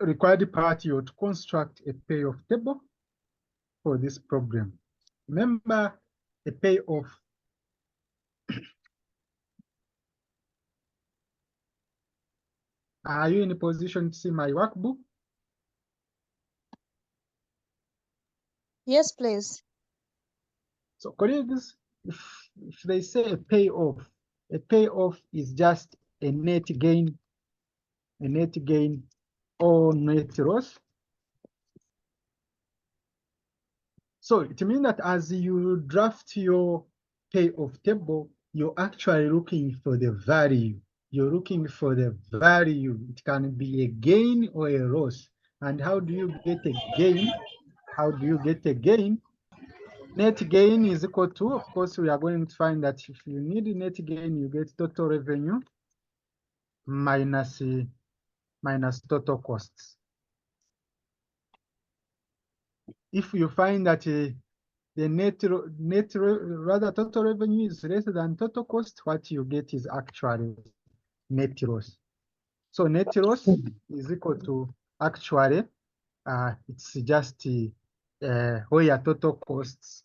required part you to construct a payoff table for this problem. Remember, a payoff are you in a position to see my workbook? Yes, please. So colleagues, if they say a payoff is just a net gain or net loss. So it means that as you draft your payoff table, you're actually looking for the value. You're looking for the value. It can be a gain or a loss. And how do you get a gain? How do you get a gain? Net gain is equal to, of course, we are going to find that if you need net gain, you get total revenue minus total costs. If you find that the total revenue is less than total cost, what you get is actually net loss. So net loss is equal to actually, it's just where your total costs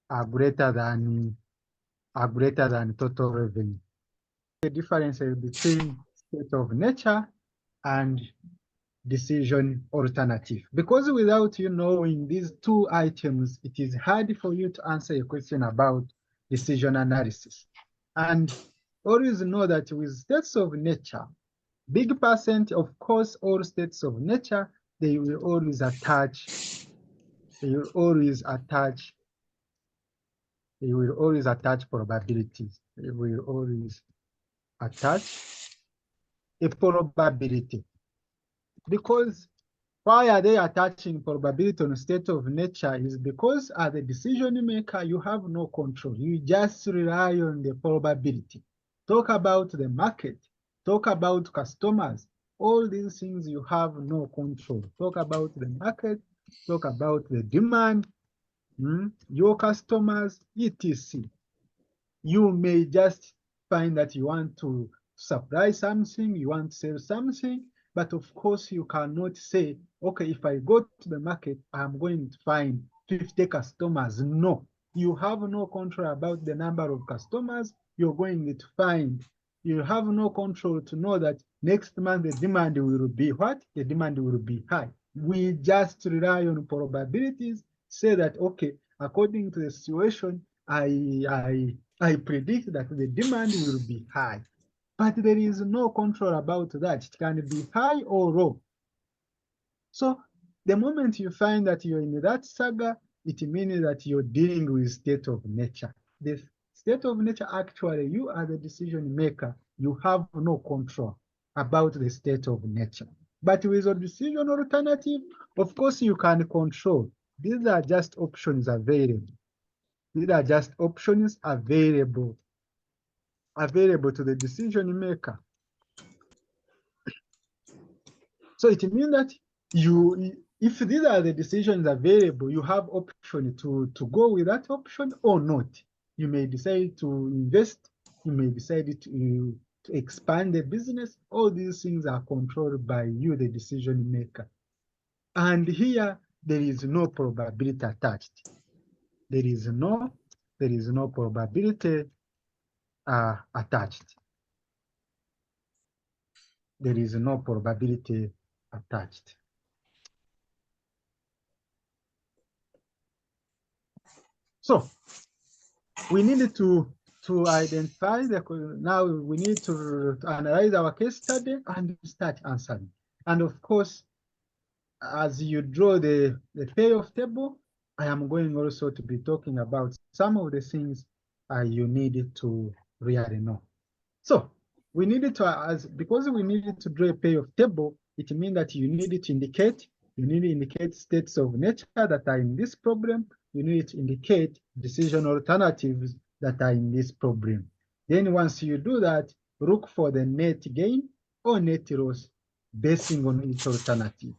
are greater than total revenue. The difference between state of nature and decision alternative. Because without you knowing these two items, it is hard for you to answer a question about decision analysis. And always know that with states of nature, big percent, of course, all states of nature, they will always attach probabilities. They will always attach a probability. Because why are they attaching probability on a state of nature is because as a decision maker, you have no control. You just rely on the probability. Talk about the market, talk about customers, all these things you have no control. Talk about the market, talk about the demand, your customers, etc. You may just find that you want to supply something, you want to sell something, but of course you cannot say, okay, if I go to the market, I'm going to find 50 customers. No, you have no control about the number of customers you're going to find. You have no control to know that next month the demand will be what? The demand will be high. We just rely on probabilities, say that, okay, according to the situation, I predict that the demand will be high, but there is no control about that. It can be high or low. So the moment you find that you're in that saga, it means that you're dealing with state of nature. The state of nature, actually, you are the decision maker. You have no control about the state of nature. But with a decision alternative, of course, you can control. These are just options available. These are just options available to the decision maker. So it means that if these are the decisions available, you have option to go with that option or not. You may decide to invest, you may decide to expand the business. All these things are controlled by you, the decision maker. And here, there is no probability attached. There is no probability attached. There is no probability attached. So we needed to identify now we need to analyze our case study and start answering. And of course, as you draw the payoff table, I am going also to be talking about some of the things you need to really know. So we needed to, because we needed to draw a payoff table, it means that you need to indicate states of nature that are in this problem. You need to indicate decision alternatives that are in this problem. Then once you do that, look for the net gain or net loss basing on each alternative.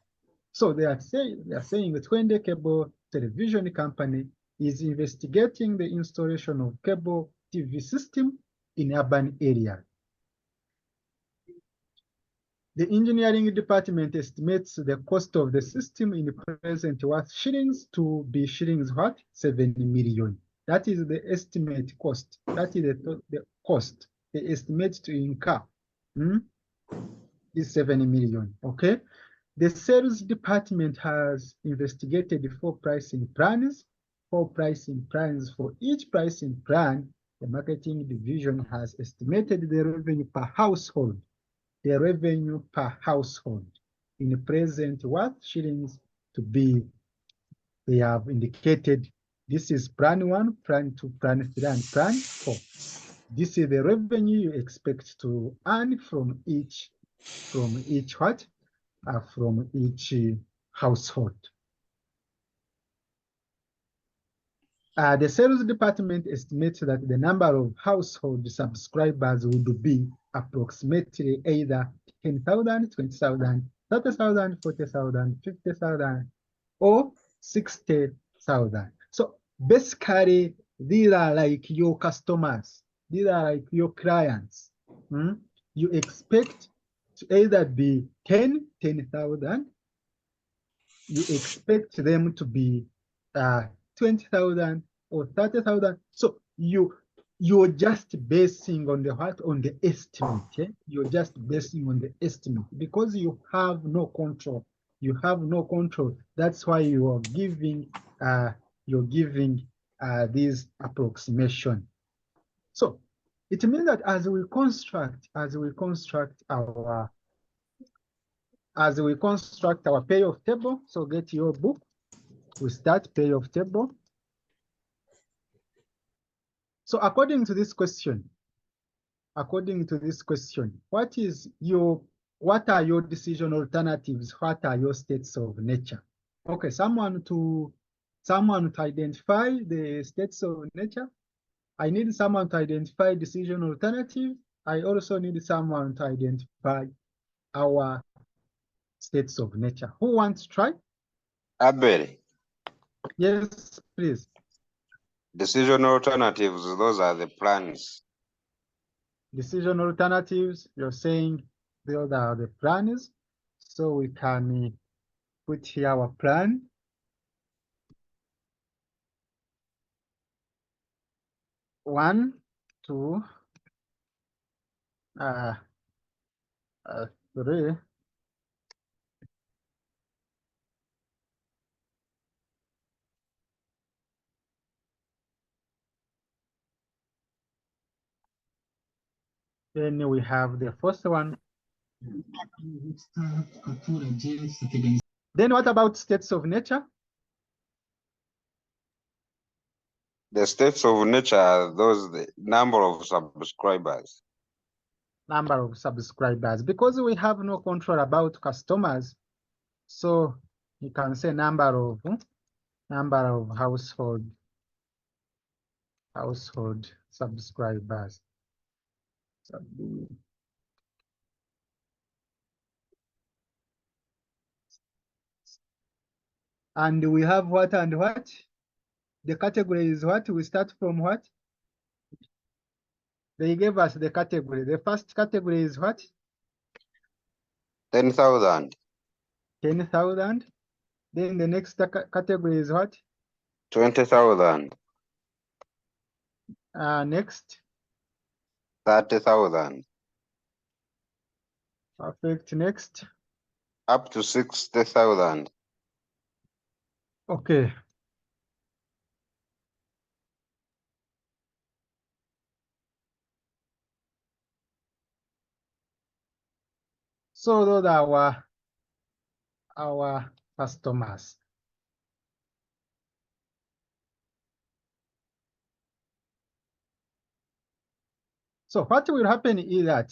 So they are saying that when the cable television company is investigating the installation of cable TV system in urban areas. The engineering department estimates the cost of the system in present worth shillings to be shillings what? 7 million. That is the estimate cost. That is the cost. The estimate to incur is 7 million. Okay. The sales department has investigated 4 pricing plans. 4 pricing plans. For each pricing plan, the marketing division has estimated the revenue per household. The revenue per household in the present worth shillings to be, they have indicated this is plan 1, plan 2, plan 3, and plan 4. This is the revenue you expect to earn from each what? From each household. The sales department estimates that the number of household subscribers would be approximately either 10,000, 20,000, 30,000, 40,000, 50,000, or 60,000. So basically, these are like your customers. These are like your clients. You expect to either be 10,000. You expect them to be 20,000 or 30,000. So you're just basing on the what? On the estimate. Yeah? You're just basing on the estimate because you have no control. You have no control. That's why you are giving this approximation. So it means that as we construct our payoff table, so get your book. We start payoff table. So according to this question, what are your decision alternatives? What are your states of nature? Okay, someone to identify the states of nature. I need someone to identify decision alternative. I also need someone to identify our states of nature. Who wants to try? Abel. Yes, please. Decision alternatives, those are the plans. Decision alternatives, you're saying those are the plans. So we can put here our plan. One, two, 3. Then we have the first one. Then what about states of nature? The states of nature are those, the number of subscribers. Number of subscribers. Because we have no control about customers, so you can say number of household subscribers. And we have what and what? The category is what? We start from what? They gave us the category. The first category is what? 10,000. 10,000. Then the next category is what? 20,000. Next. 30,000. Perfect. Next. Up to 60,000. Okay. So those are our customers. So what will happen is that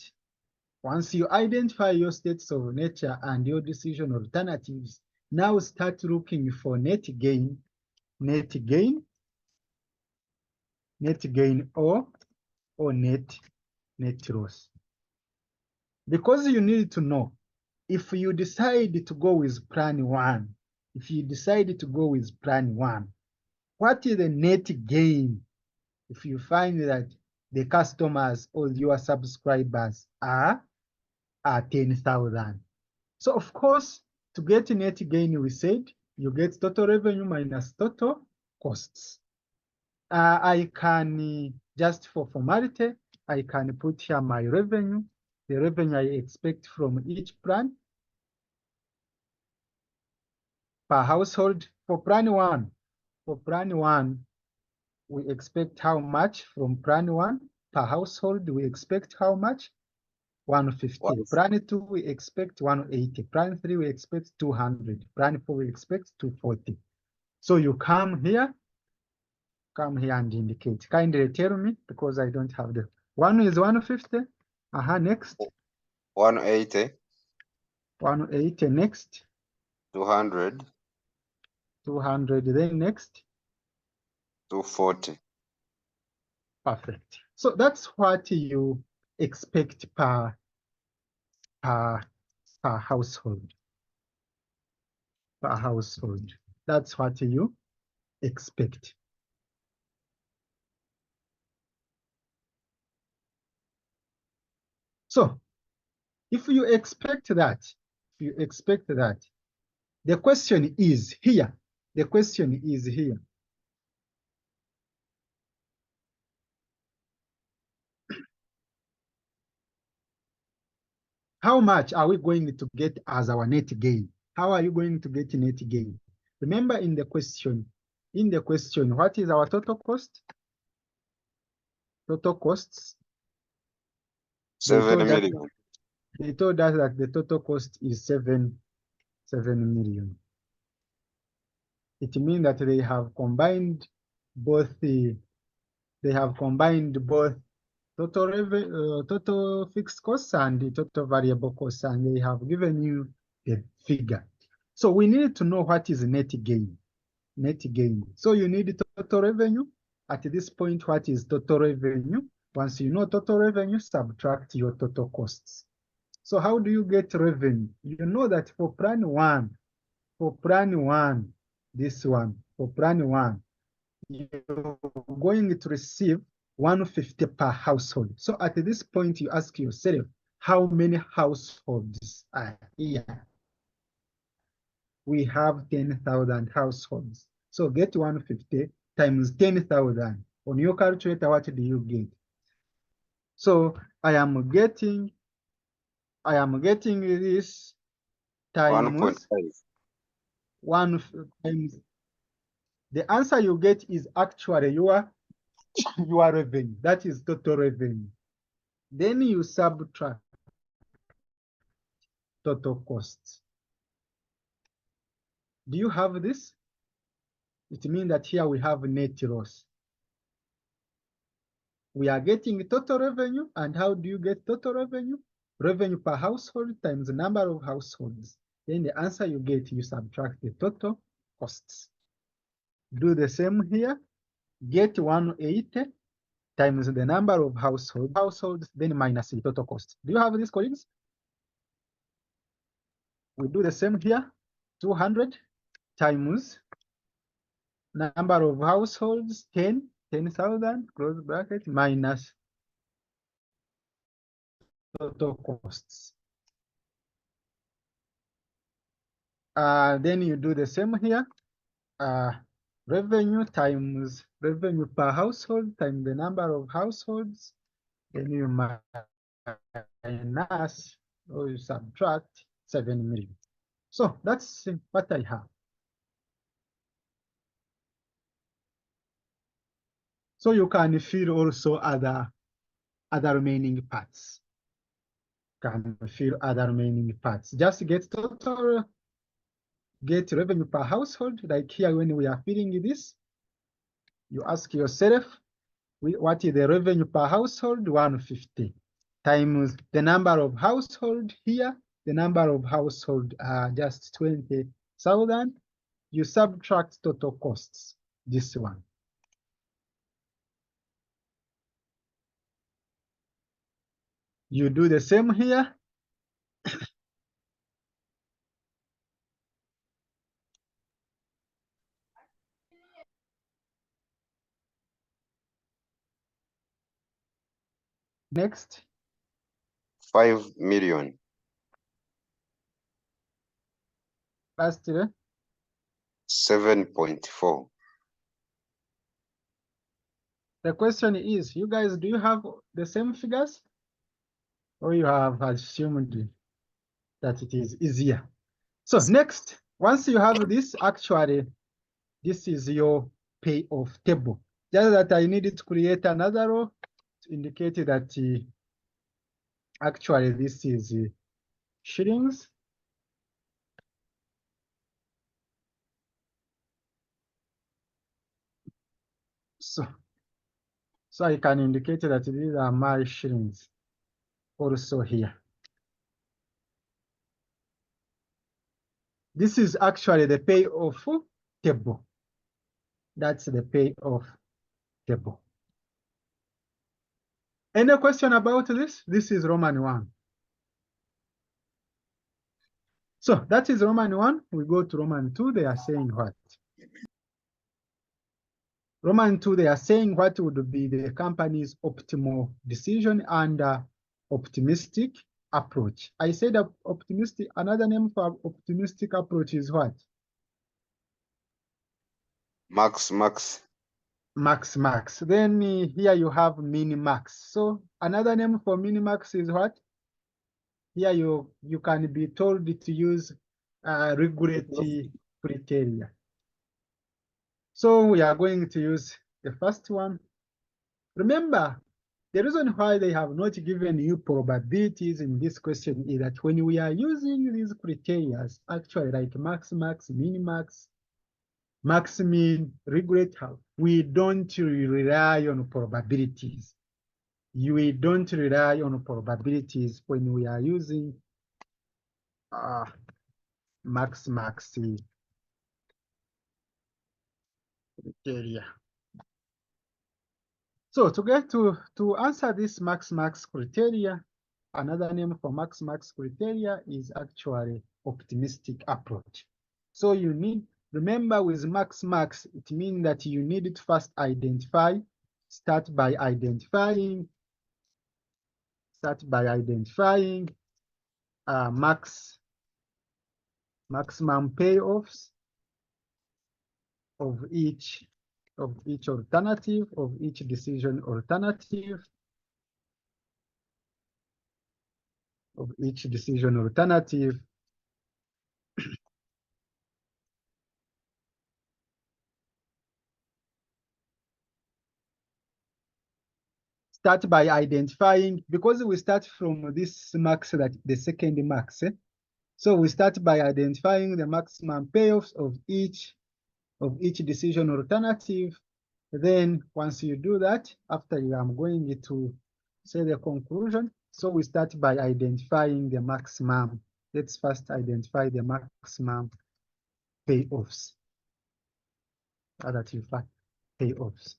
once you identify your states of nature and your decision alternatives, now start looking for net gain or net loss. Because you need to know, if you decide to go with plan 1, what is the net gain if you find that the customers or your subscribers are 10,000. So of course, to get net gain, we said you get total revenue minus total costs. I can, just for formality, I can put here my revenue, the revenue I expect from each plan per household. For plan one, we expect how much from plan one per household? We expect how much? 150. Plan 2, we expect 180. Plan 3, we expect 200. Plan 4, we expect 240. So you come here and indicate. Kindly tell me, because I don't have the one is 150. Next. 180. 180, next. 200. 200, then next. 240. Perfect. So that's what you expect per household. Per household. That's what you expect. So if you expect that, the question is here. How much are we going to get as our net gain? How are you going to get net gain? Remember in the question, what is our total cost? Total costs. 7 million. They told us that the total cost is 7 million. It means that they have combined both total fixed costs and the total variable costs, and they have given you a figure. So we need to know what is net gain. So you need total revenue. At this point, what is total revenue? Once you know total revenue, subtract your total costs. So how do you get revenue? You know that for plan one, you're going to receive 150 per household. So at this point, you ask yourself, how many households are here? We have 10,000 households. So get 150 times 10,000. On your calculator, what do you get? So I am getting this times 1 times. The answer you get is actually your revenue. That is total revenue. Then you subtract total costs. Do you have this? It means that here we have net loss. We are getting total revenue, and how do you get total revenue? Revenue per household times the number of households. Then the answer you get, you subtract the total costs. Do the same here. Get 180 times the number of households, then minus the total cost. Do you have this, colleagues? We do the same here. 200 times number of households, 10,000, close bracket, minus total costs. Then you do the same here. Revenue times revenue per household times the number of households. Then you minus or you subtract 7 million. So that's what I have. So you can fill also other remaining parts. Just get total, get revenue per household. Like here, when we are filling this, you ask yourself, what is the revenue per household? 150 times the number of household here. The number of household are just 20,000. You subtract total costs, this one. You do the same here. Next. 5 million. Lastly, 7.4. the question is, you guys, do you have the same figures? Or you have assumed that it is easier? So next, once you have this, actually, this is your payoff table. Just that I needed to create another row to indicate that actually this is shillings. So I can indicate that these are my shillings also here. This is actually the payoff table. That's the payoff table. Any question about this? This is Roman 1. So that is Roman 1. We go to Roman 2. They are saying what? Roman 2, they are saying what would be the company's optimal decision under optimistic approach. I said optimistic, another name for optimistic approach is what? Maximax. Maximax. Then here you have Minimax. So another name for Minimax is what? Here you can be told to use regulatory criteria. So we are going to use the first one. Remember, the reason why they have not given you probabilities in this question is that when we are using these criteria, actually like Maximax, Minimax, Maximin, regulator, we don't rely on probabilities. We don't rely on probabilities when we are using Maximax criteria. So to answer this Maximax criteria, another name for Maximax criteria is actually optimistic approach. So you need, remember with Maximax, it means that you need to first identify, start by identifying maximum payoffs of each alternative, of each decision alternative, Start by identifying, because we start from this max, that the second max. So we start by identifying the maximum payoffs of each decision alternative. Then once you do that, after you, I'm going to say the conclusion. So we start by identifying the maximum. Let's first identify the maximum payoffs. Payoffs.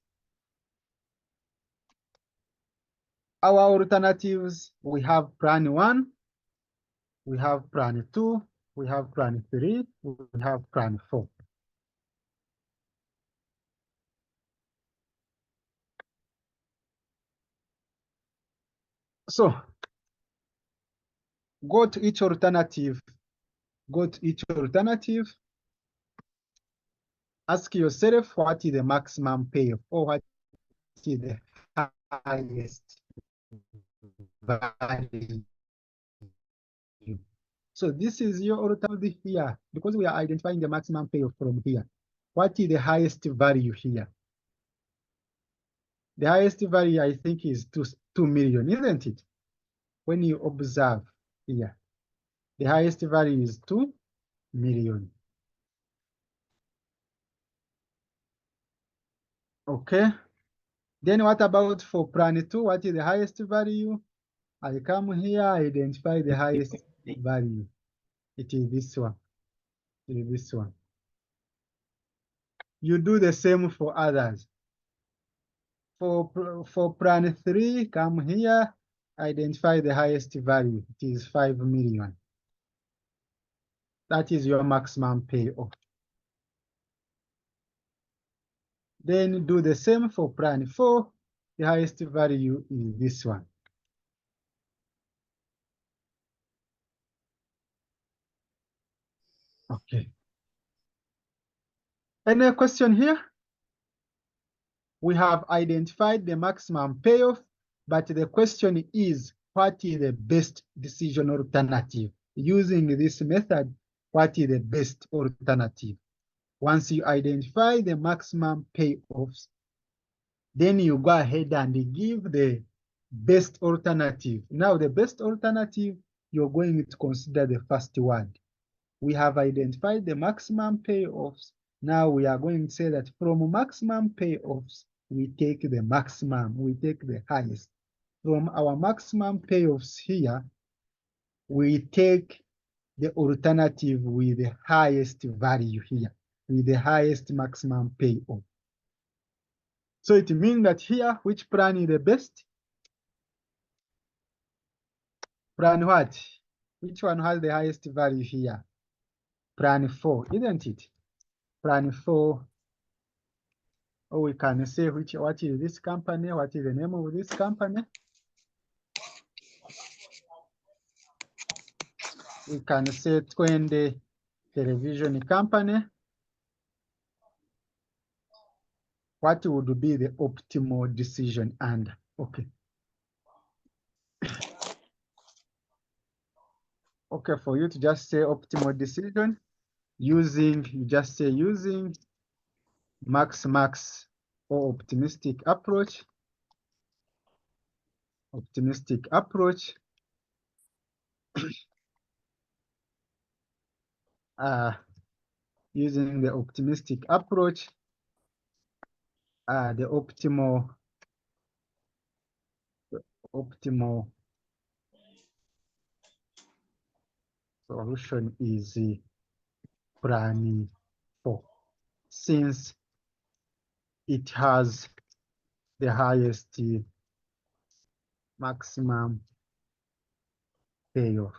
Our alternatives, we have plan 1, we have plan 2, we have plan 3, we have plan 4. So go to each alternative, ask yourself what is the maximum payoff, or what is the highest value. So this is your alternative here, because we are identifying the maximum payoff from here. What is the highest value here? The highest value, I think, is 2 million, isn't it? When you observe here, the highest value is 2 million. Okay. Then what about for plan 2? What is the highest value? I come here, identify the highest value. It is this one. You do the same for others. For plan 3, come here, identify the highest value. It is 5 million. That is your maximum payoff. Then do the same for plan 4. The highest value is this one. Okay. Any question here? We have identified the maximum payoff, but the question is, what is the best decision alternative? Using this method, what is the best alternative? Once you identify the maximum payoffs, then you go ahead and give the best alternative. Now, the best alternative, you're going to consider the first one. We have identified the maximum payoffs. Now we are going to say that from maximum payoffs, we take the maximum, we take the highest. From our maximum payoffs here, we take the alternative with the highest value here, with the highest maximum payoff. So it means that here, which plan is the best? Plan what? Which one has the highest value here? Plan 4, isn't it? Plan 4. Or we can say what is this company? What is the name of this company? We can say 20 television company. What would be the optimal decision? And okay. Okay, for you to just say optimal decision using, you just say using Maximax or optimistic approach. Optimistic approach. Using the optimistic approach, the optimal solution is plan 4, since it has the highest maximum payoff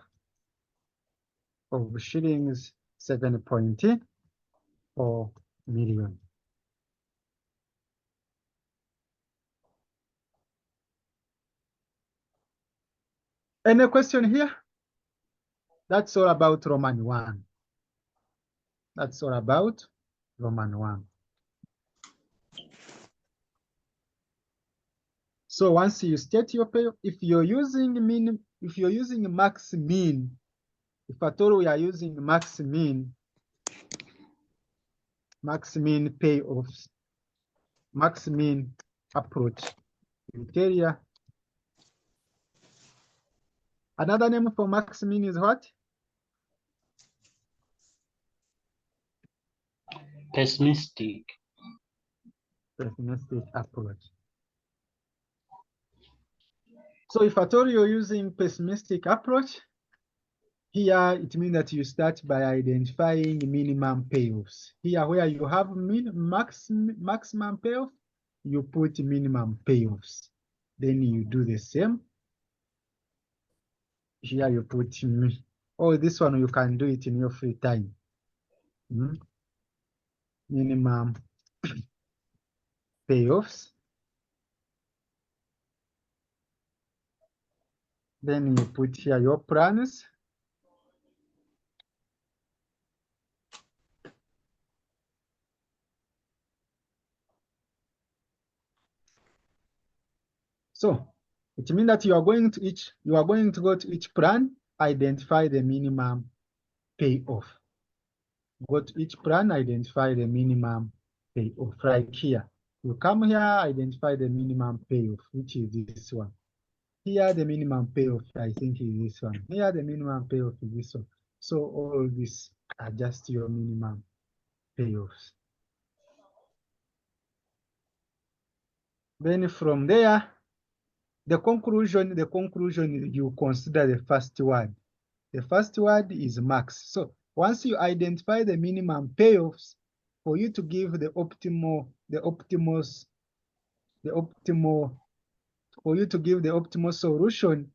of shillings 7.4 million. Any question here? That's all about Roman 1. That's all about Roman 1. So once you state your payoff, if you're using Maximin, if at all we are using Maximin payoffs, Maximin approach criteria. Another name for Maximin is what? Pessimistic. Pessimistic approach. So if at all you're using pessimistic approach, here it means that you start by identifying minimum payoffs. Here where you have maximum payoff, you put minimum payoffs. Then you do the same. Here you put this one you can do it in your free time. Minimum payoffs. Then you put here your plans. So it means that you are going to go to each plan, identify the minimum payoff. Go to each plan, identify the minimum payoff. Right here, you come here, identify the minimum payoff, which is this one. Here the minimum payoff, I think, is this one. Here the minimum payoff is this one. So all these are just your minimum payoffs. Then from there, the conclusion, you consider the first word. The first word is max. So once you identify the minimum payoffs, for you to give for you to give the optimal solution,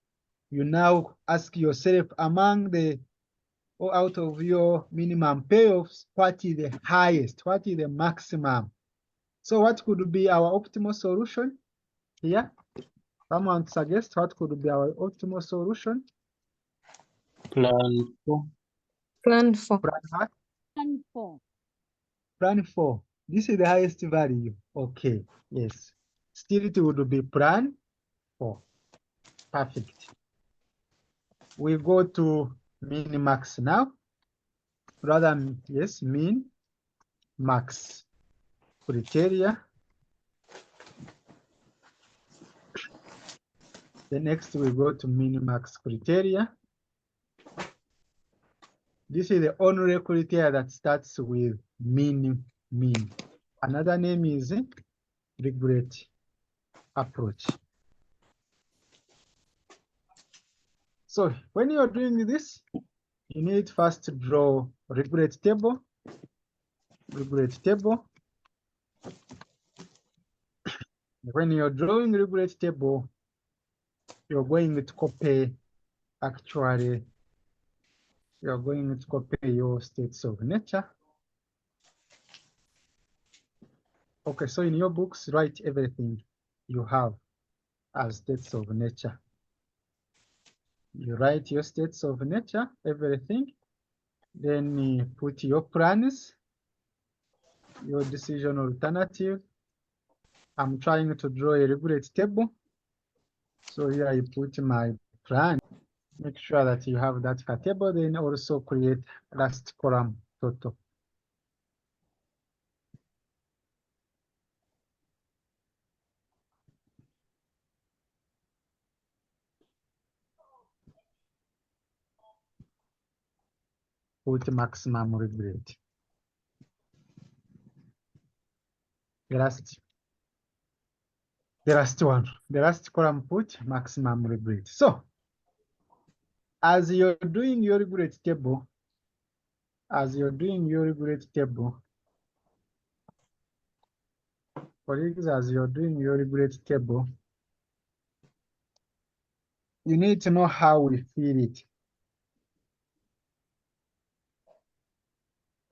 you now ask yourself out of your minimum payoffs, what is the highest? What is the maximum? So what could be our optimal solution here? Someone suggest what could be our optimal solution? Plan 4. Plan 4. Plan what? And 4. Plan 4. This is the highest value. Okay, yes. Still it would be plan 4. Perfect. We go to minimax now. Rather, yes, min max criteria. The next we go to minimax criteria. This is the only criteria that starts with min. Another name is regret approach. So when you're doing this, you need first to draw regret table. When you're drawing regret table, you're going to copy your states of nature. Okay, so in your books, write everything you have as states of nature. You write your states of nature, everything. Then you put your plans, your decision alternative. I'm trying to draw a regret table. So here I put my plan. Make sure that you have that table, then also create last column total. Put maximum regret. The last column put maximum regret. So as you're doing your regret table, colleagues, you need to know how we feel it.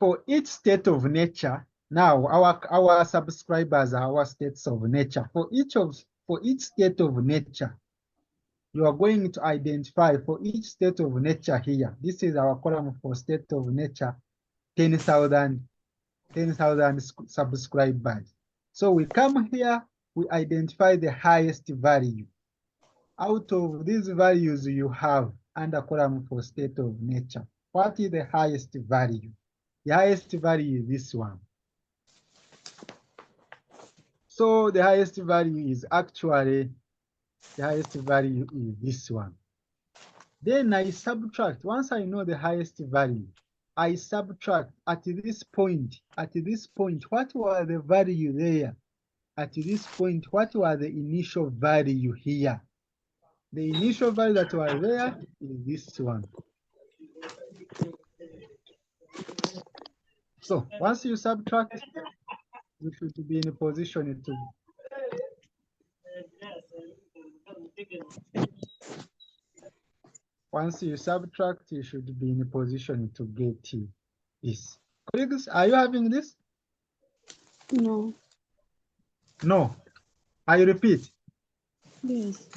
For each state of nature, now our subscribers are our states of nature. For each state of nature, you are going to identify for each state of nature here. This is our column for state of nature, 10,000 subscribers. So we come here, we identify the highest value. Out of these values you have under column for state of nature, what is the highest value? The highest value is this one. So the highest value is this one. Then I subtract. Once I know the highest value, I subtract at this point, what was the value there? At this point, what was the initial value here? The initial value that was there is this one. So once you subtract, you should be in a position to you should be in a position to get this. Colleagues, are you having this? No. No. I repeat. Yes.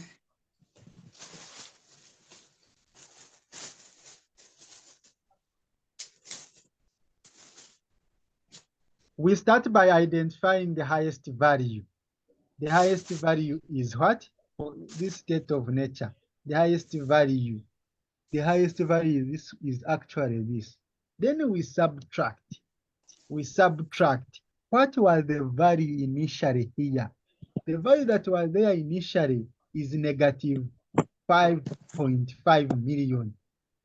We start by identifying the highest value. The highest value is what? For this state of nature. The highest value this is actually this. Then we subtract. What was the value initially here? The value that was there initially is negative 5.5 million.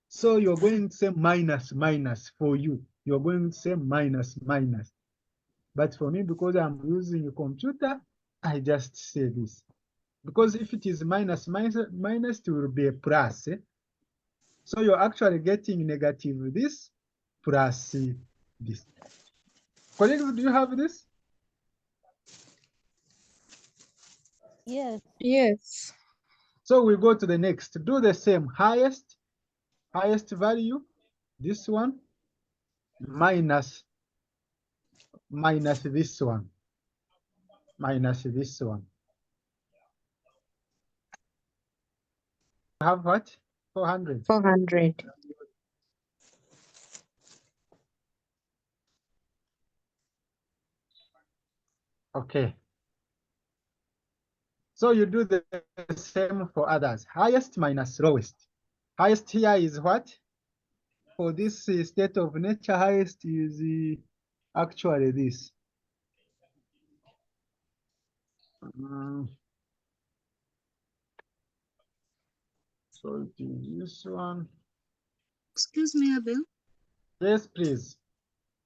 So you're going to say minus for you. You're going to say minus. But for me, because I'm using a computer, I just say this. Because if it is minus, it will be a plus. So you're actually getting negative this plus this. Colleagues, do you have this? Yes. Yes. So we go to the next. Do the same. Highest value, this one, minus this one. You have what? 400. 400. Okay. So you do the same for others. Highest minus lowest. Highest here is what? For this state of nature, highest is actually this. So it is this one. Excuse me, Abel. Yes, please.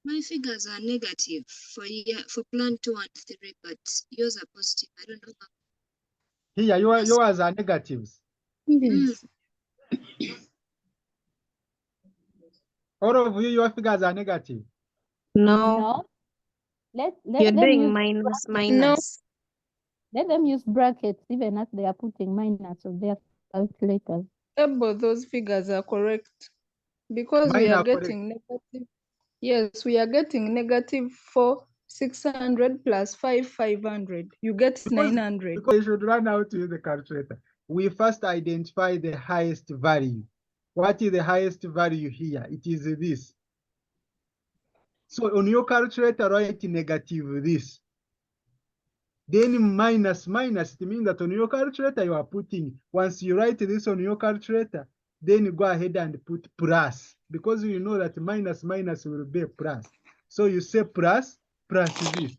My figures are negative for plan 2 and 3, but yours are positive. I don't know how. Here, yours are negatives. Yes. All of you, your figures are negative. No, No. Let you're them doing use minus minus. let them use brackets even as they are putting minus of their calculators. Both those figures are correct because we Mine are are correct. getting negative. Yes, we are getting negative 4,600 plus 5,500. You get 900. Because you should run out to use the calculator. We first identify the highest value. What is the highest value here? It is this. So on your calculator, write negative this. Then minus, it means that on your calculator you are putting, once you write this on your calculator, then you go ahead and put plus, because you know that minus will be plus. So you say plus this.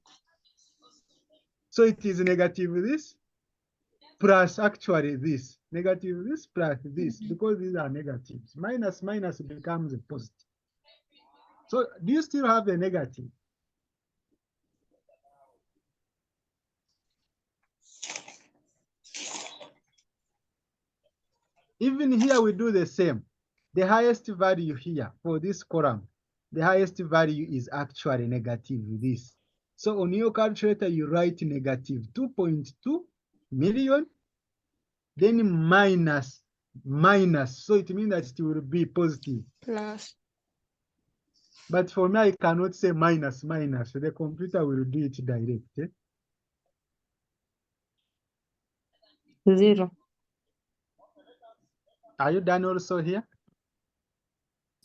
So it is negative this plus actually this. Negative this plus this, because these are negatives. Minus becomes a positive. So do you still have a negative? Even here we do the same. The highest value here for this column, the highest value is actually negative this. So on your calculator, you write negative 2.2 million, then minus. So it means that it will be positive. Plus. But for me, I cannot say minus. The computer will do it direct. Eh? 0. Are you done also here?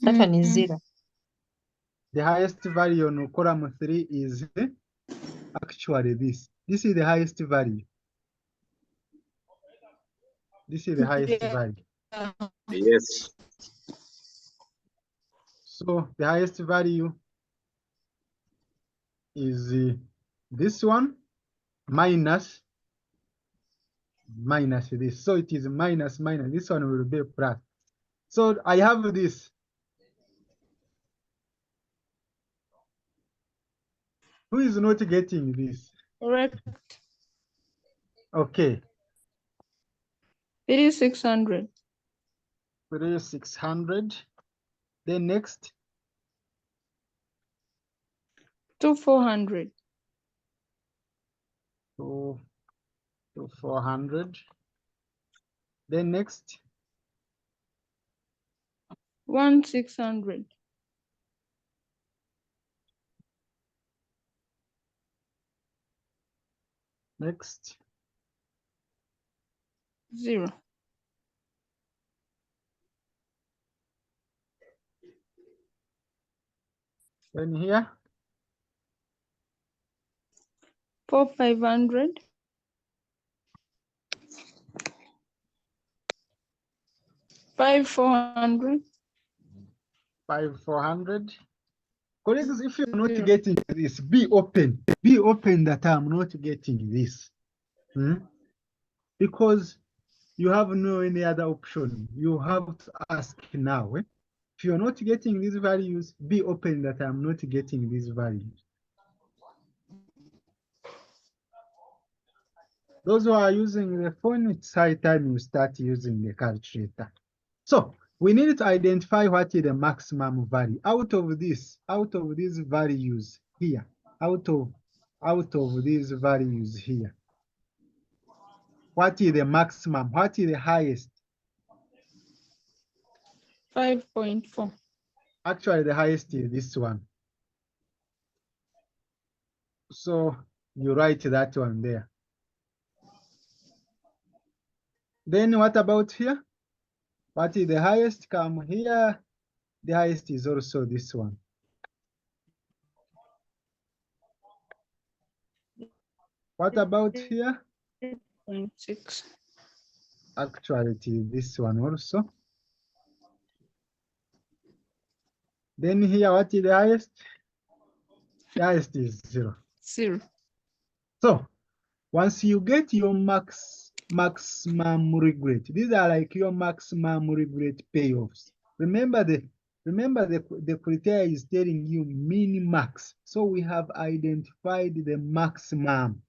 That one is 0. The highest value on column 3 is actually this. This is the highest value. This is the highest value. Yes. So the highest value is this one minus this. So it is minus. This one will be plus. So I have this. Who is not getting this? Correct. Okay. 3,600. 3,600. Then next. 2,400. 400. Then next. 1,600. Next. 0. Then here. 4,500. 5,400. 5,400. Colleagues, if you're not getting this, be open. Be open that I'm not getting this. Because you have no any other option. You have to ask now. Eh? If you're not getting these values, be open that I'm not getting these values. Those who are using the phone, it's high time you start using the calculator. So we need to identify what is the maximum value out of these values here, out of these values here. What is the maximum? What is the highest? 5.4. Actually, the highest is this one. So you write that one there. Then what about here? What is the highest? Come here. The highest is also this one. What about here? 0.6. Actually, it is this one also. Then here, what is the highest? The highest is 0. 0. So once you get your maximum regret, these are like your maximum regret payoffs. Remember the criteria is telling you minimax. So we have identified the maximum.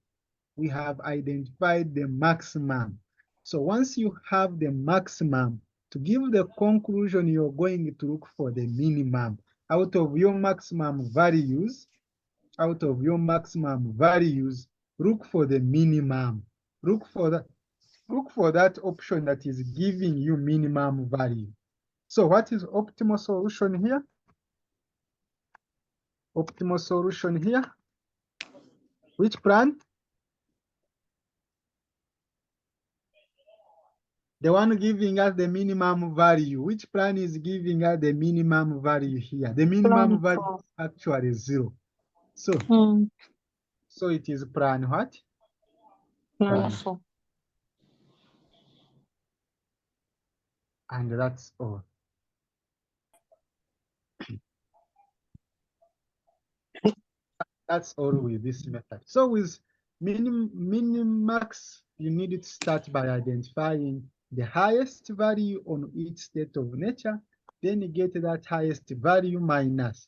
We have identified the maximum. So once you have the maximum, to give the conclusion, you're going to look for the minimum. Out of your maximum values, look for the minimum. Look for that option that is giving you minimum value. So what is optimal solution here? Optimal solution here. Which plan? The one giving us the minimum value. Which plan is giving us the minimum value here? The minimum value is actually 0. So, so it is plan what? Plan 4. And that's all. That's all with this method. So with Minimax, you need to start by identifying the highest value on each state of nature, then you get that highest value minus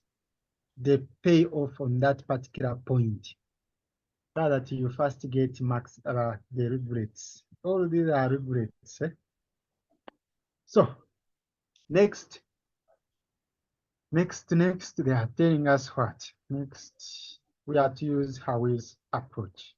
the payoff on that particular point. So that you first get the regrets. All these are regrets. So next, they are telling us what? Next, we have to use Hurwicz approach.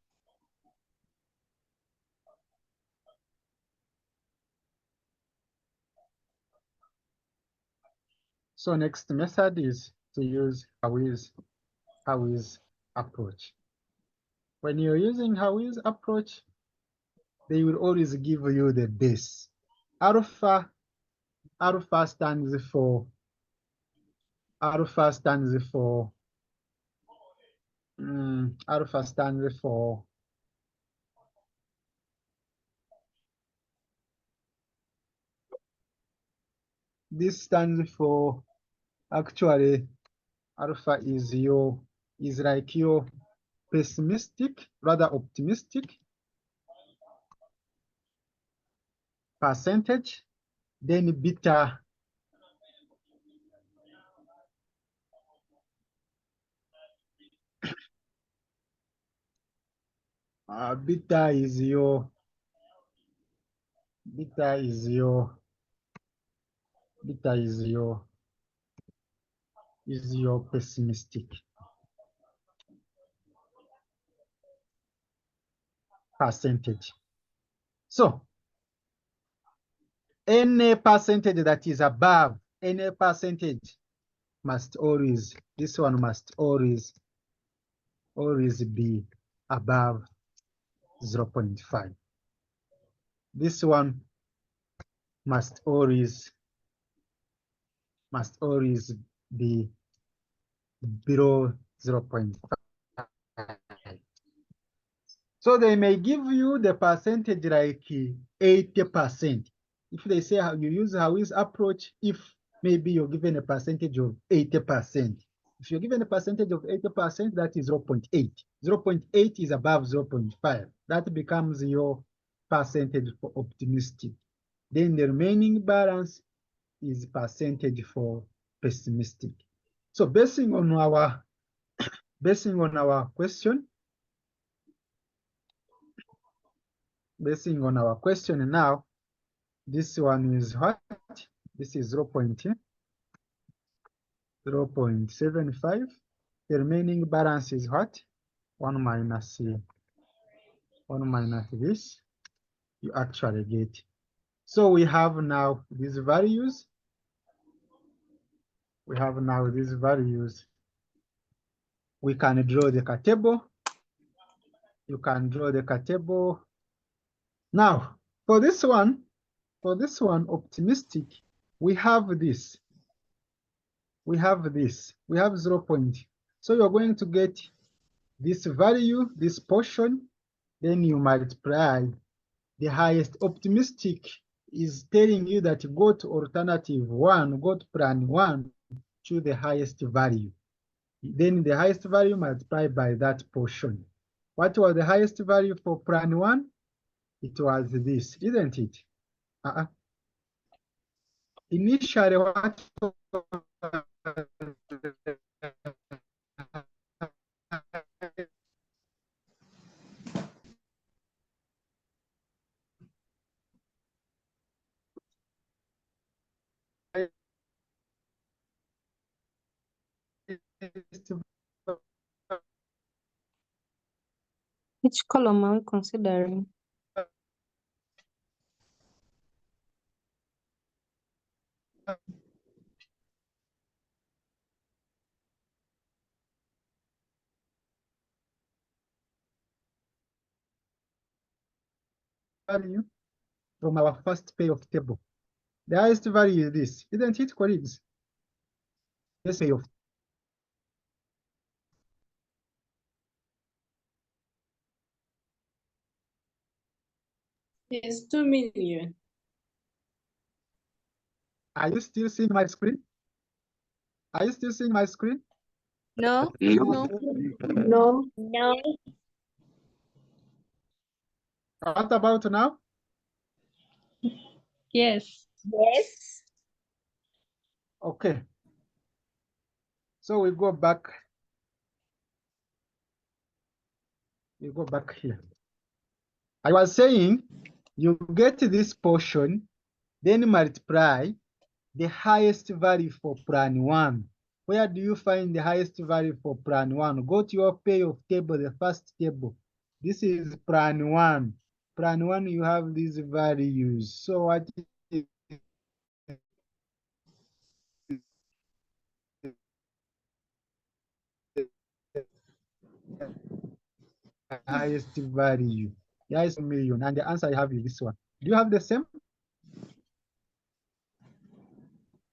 So next method is to use Hurwicz approach. When you're using Hurwicz approach, they will always give you the base. Alpha stands for this stands for, actually alpha is like your pessimistic, rather optimistic percentage, then beta is your pessimistic percentage. So any percentage that is above, any percentage must always, this one must always be above 0.5. This one must always be below 0.5. So they may give you the percentage like 80%. If they say how you use Hurwicz approach, if maybe you're given a percentage of 80%. If you're given a percentage of 80%, that is 0.8. 0.8 is above 0.5. That becomes your percentage for optimistic. Then the remaining balance is percentage for pessimistic. So basing on our question, now, this one is what? This is 0.75. The remaining balance is what? 1 minus this. You actually get. So we have now these values. We can draw the table. You can draw the table. Now, for this one, optimistic, we have this. We have 0. So you're going to get this value, this portion, then you multiply the highest. Optimistic is telling you that go to alternative 1, go to plan 1, choose the highest value. Then the highest value multiplied by that portion. What was the highest value for plan 1? It was this, isn't it? Initially, what Which column are we considering? value from our first payoff table? The highest value is this, isn't it, colleagues? This payoff. It's 2 million. Are you still seeing my screen? Are you still seeing my screen? No. No. No. No. What about now? Yes. Yes. Okay. So we go back. We go back here. I was saying you get this portion, then multiply the highest value for plan 1. Where do you find the highest value for plan 1? Go to your payoff table, the first table. This is plan 1. Plan 1, you have these values. So what is the highest value? The highest million. And the answer I have is this one. Do you have the same?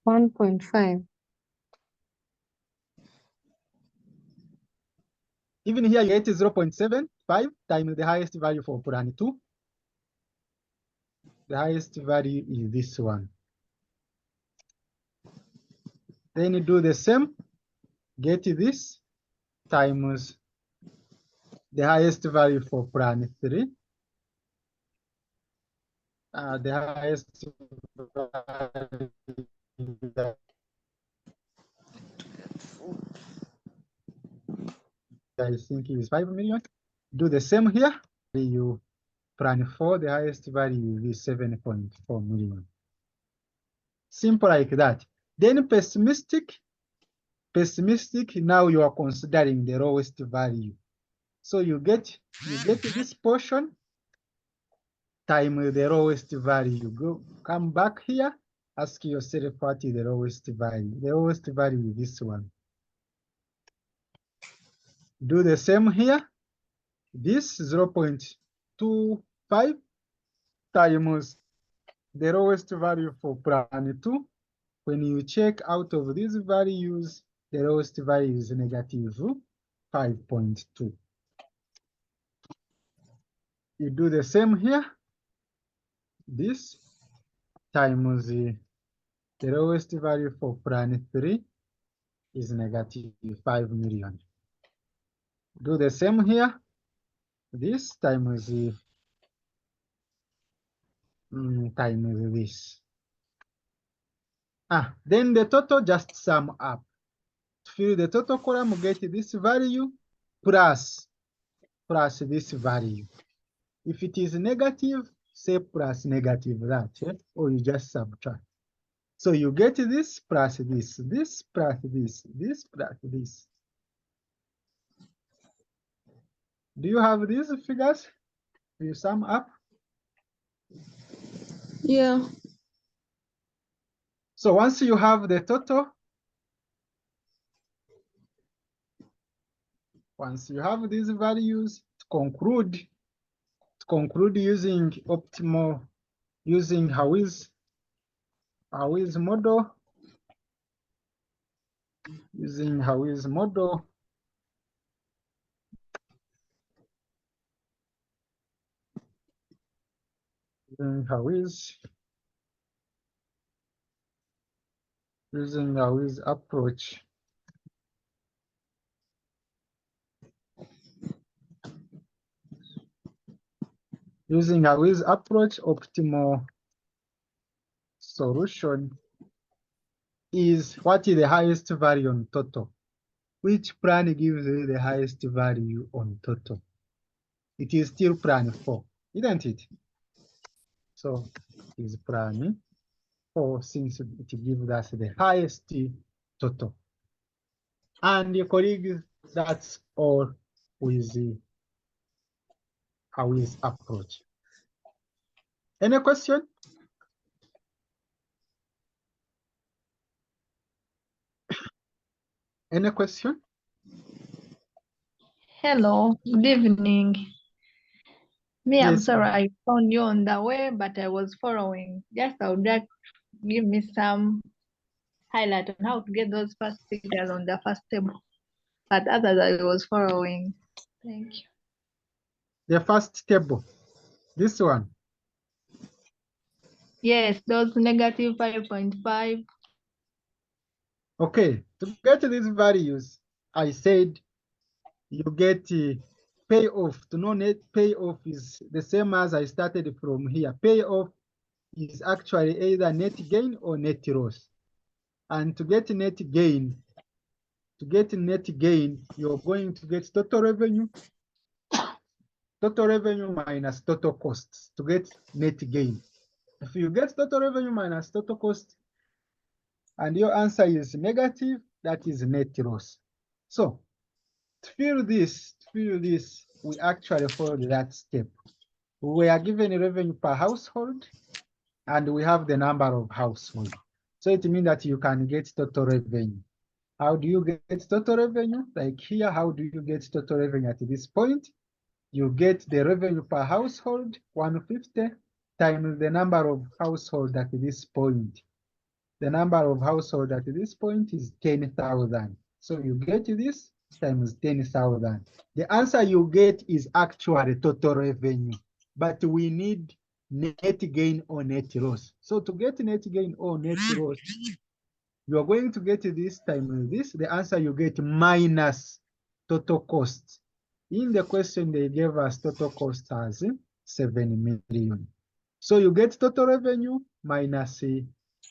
1.5. Even here, you get 0.75 times the highest value for plan 2. The highest value is this one. Then you do the same, get this times the highest value for plan 3. The highest value I think is 5 million. Do the same here. You plan 4, the highest value is 7.4 million. Simple like that. Then pessimistic, now you are considering the lowest value. So you get this portion times the lowest value. Come back here, ask yourself what is the lowest value. The lowest value is this one. Do the same here. This 0.25 times the lowest value for plan 2. When you check out of these values, the lowest value is negative 5.2. You do the same here. This times the lowest value for plan 3 is negative 5 million. Do the same here. This times this. Then the total just sum up. To fill the total column, get this value plus this value. If it is negative, say plus negative that, or you just subtract. So you get this plus this, this plus this, this plus this. Do you have these figures? Do you sum up? Yeah. So once you have the total, once you have these values, to conclude using optimal, using Hurwicz model, Hurwicz approach. Using Hurwicz approach, optimal solution is what is the highest value on total. Which plan gives you the highest value on total? It is still plan 4, isn't it? So it is plan 4 since it gives us the highest total. And your colleagues, that's all with the Hurwicz approach. Any question? Any question? Hello, good evening. Me, I'm Yes, sorry I found you on the way, but I was following. Just I would like give me some highlight on how to get those first figures on the first table. But others I was following. Thank you. the first table, this one. Yes, those negative 5.5. Okay, to get these values, I said you get payoff. To know net payoff is the same as I started from here. Payoff is actually either net gain or net loss. And to get net gain, you're going to get total revenue minus total costs to get net gain. If you get total revenue minus total cost, and your answer is negative, that is net loss. So to fill this, we actually followed that step. We are given a revenue per household, and we have the number of households. So it means that you can get total revenue. How do you get total revenue? Like here, how do you get total revenue at this point? You get the revenue per household, 150, times the number of households at this point. The number of households at this point is 10,000. So you get this times 10,000. The answer you get is actually total revenue, but we need net gain or net loss. So to get net gain or net loss, you are going to get this times this. The answer you get minus total cost. In the question, they gave us total cost as 7 million. So you get total revenue minus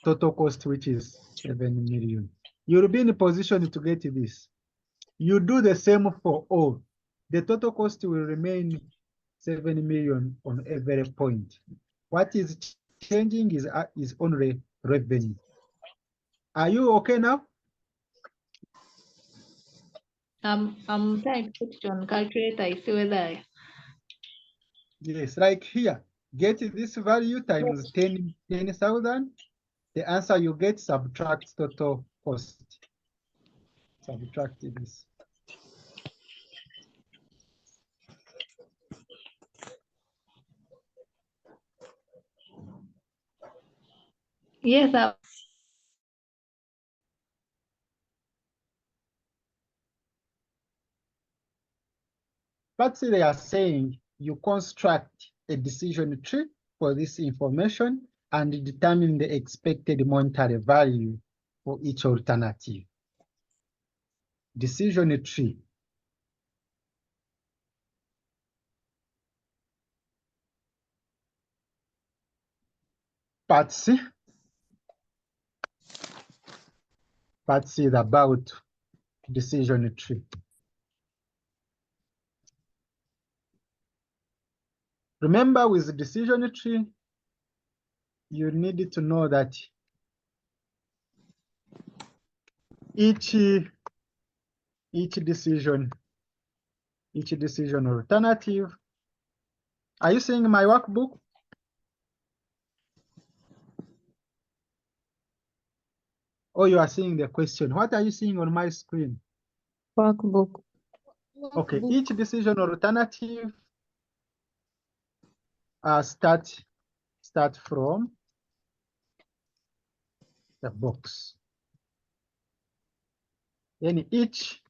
total cost, which is 7 million. You'll be in a position to get this. You do the same for all. The total cost will remain 7 million on every point. What is changing is only revenue. Are you okay now? I'm trying to put it on calculator. I see whether I... Yes, like here, get this value times 10,000. The answer you get, subtract total cost. Subtract this. Yes, But they are saying you construct a decision tree for this information and determine the expected monetary value for each alternative. Decision tree. Patsy is about decision tree. Remember, with the decision tree, you need to know that each decision alternative. Are you seeing my workbook? Or you are seeing the question? What are you seeing on my screen? Workbook. Okay, each decision alternative start from the box. Then each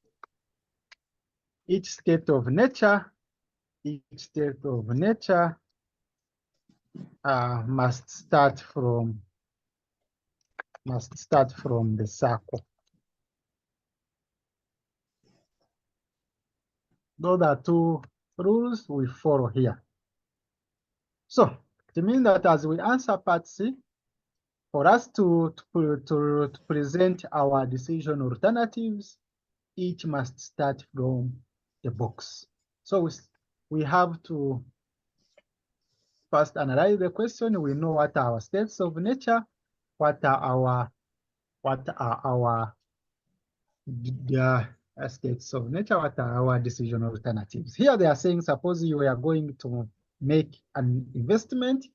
state of nature must start from the circle. Those are two rules we follow here. So it means that as we answer part C, for us to present our decision alternatives, each must start from the box. So we have to first analyze the question. We know what are our states of nature, what are our states of nature, what are our decision alternatives. Here they are saying, suppose you are going to make an investment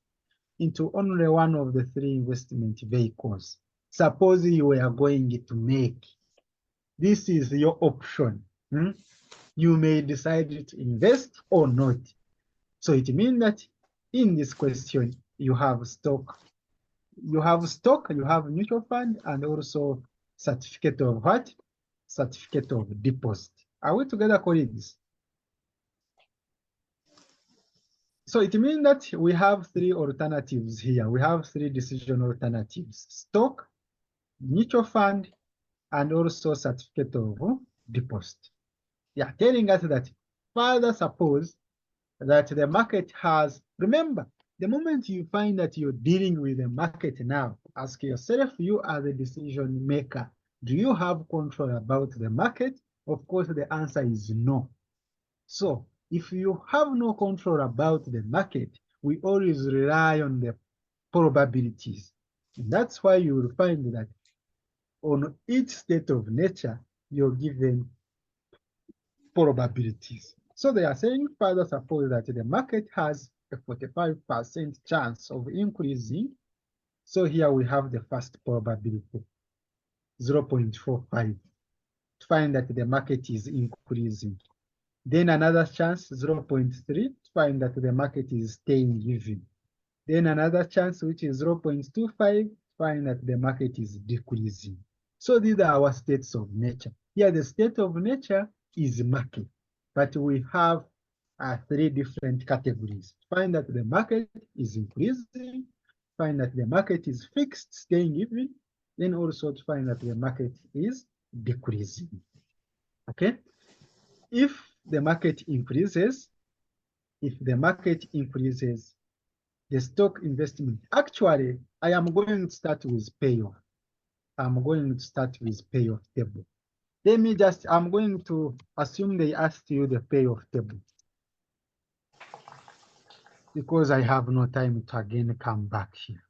into only one of the three investment vehicles. Suppose you are going to make, this is your option. You may decide to invest or not. So it means that in this question, you have stock, you have mutual fund, and also certificate of what? Certificate of deposit. Are we together, colleagues? So it means that we have three alternatives here. We have three decision alternatives: stock, mutual fund, and also certificate of deposit. Yeah, telling us that further suppose that the market has, remember, the moment you find that you're dealing with the market now, ask yourself, you are the decision maker, do you have control about the market? Of course, the answer is no. So if you have no control about the market, we always rely on the probabilities. And that's why you will find that on each state of nature, you're given probabilities. So they are saying further suppose that the market has a 45% chance of increasing. So here we have the first probability, 0.45, to find that the market is increasing. Then another chance, 0.3, to find that the market is staying even. Then another chance, which is 0.25, to find that the market is decreasing. So these are our states of nature. Here the state of nature is market, but we have three different categories. Find that the market is increasing, find that the market is fixed, staying even, then also to find that the market is decreasing. Okay? If the market increases, the stock investment, actually, I am going to start with payoff. I'm going to start with payoff table. Let me just, I'm going to assume they asked you the payoff table, because I have no time to again come back here.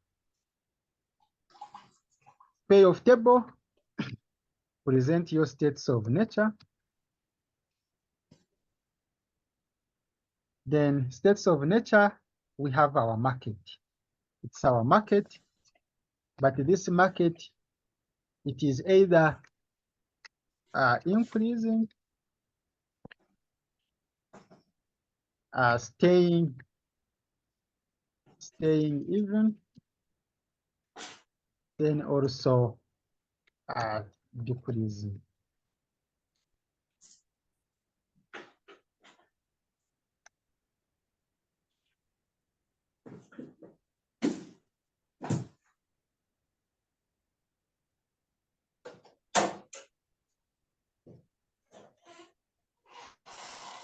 Payoff table, present your states of nature. Then states of nature, we have our market. It's our market, but this market, it is either increasing, staying even, then also decreasing.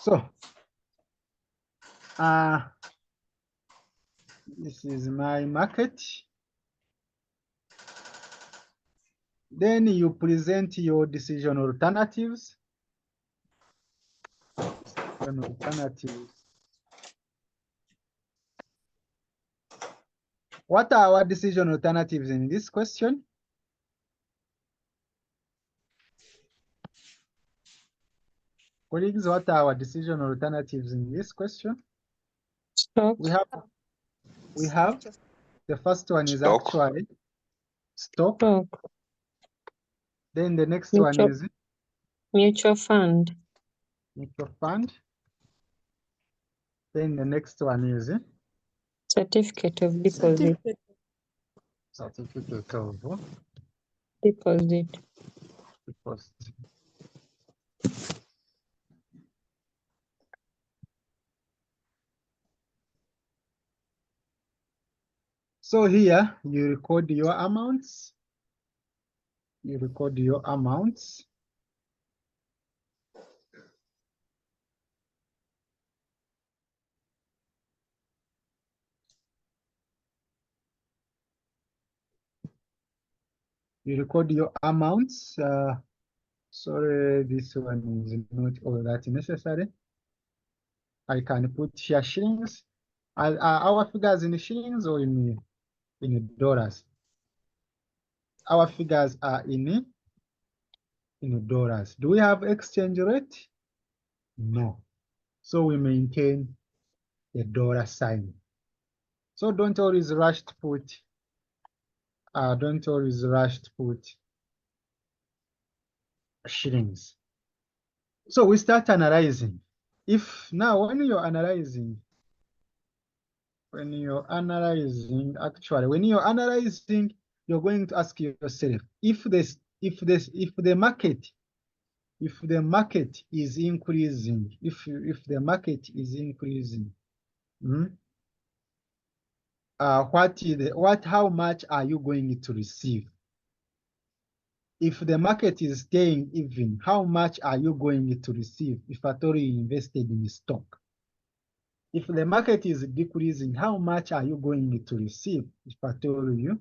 So, this is my market. Then you present your decision alternatives. What are our decision alternatives in this question? Colleagues, what are our decision alternatives in this question? Stock. We have the first one is Stock. actually stock. Stock. Then the next one is Mutual fund. mutual fund. Then the next one is Certificate of deposit. certificate of Deposit. deposit. So here you record your amounts. You record your amounts. You record your amounts. Sorry, this one is not all that necessary. I can put here shillings. Are our figures in shillings or in dollars? Our figures are in dollars. Do we have exchange rate? No. So we maintain the dollar sign. So don't always rush to put shillings. So we start analyzing. If now when you're analyzing, you're going to ask yourself if the market is increasing, how much are you going to receive? If the market is staying even, how much are you going to receive if at all you invested in stock? If the market is decreasing, how much are you going to receive if at all you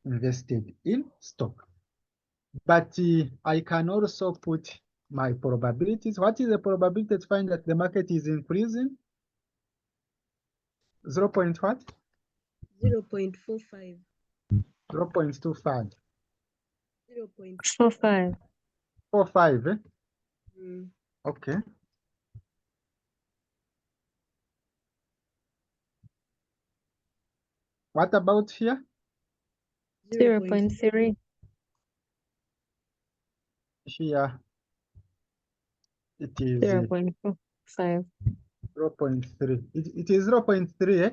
invested in stock? But I can also put my probabilities. What is the probability to find that the market is increasing? 0. What? 0.45. 0.25. 45. 45, eh? Mm. Okay. What about here? 0.3. Here it is 0.45. 0.3. It is 0.3, eh?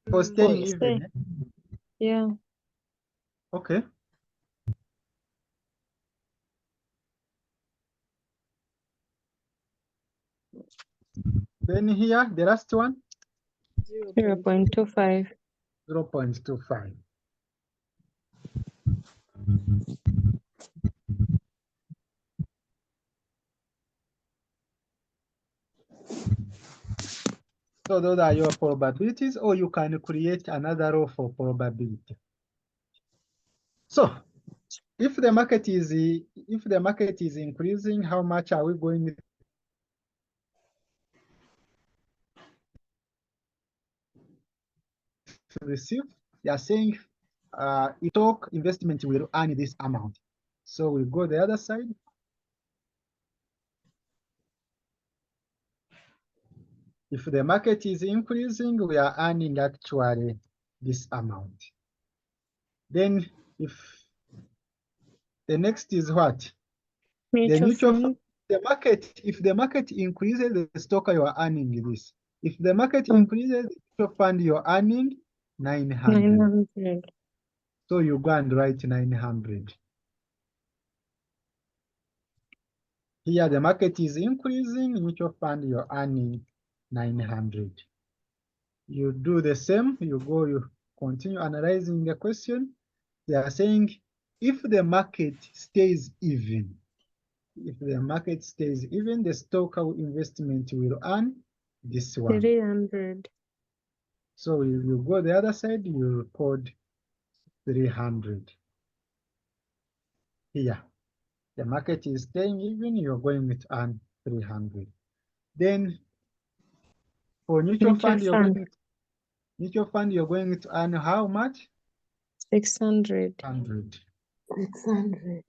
For staying even. Eh? Yeah. Okay. Then here, the last one? 0.25. 0.25. So those are your probabilities, or you can create another row for probability. So if the market is increasing, how much are we going to receive? They are saying stock investment will earn this amount. So we go the other side. If the market is increasing, we are earning actually this amount. Then if the next is what? Mutual fund. If the market increases, the stock you are earning this. If the market increases, the mutual fund you're earning 900. 900. So you go and write 900. Here the market is increasing, mutual fund you're earning 900. You do the same, you continue analyzing the question. They are saying if the market stays even, the stock investment will earn this one. 300. So you go the other side, you record 300. Here, the market is staying even, you're going to earn 300. Then for mutual fund, you're going to earn how much? 600. 600.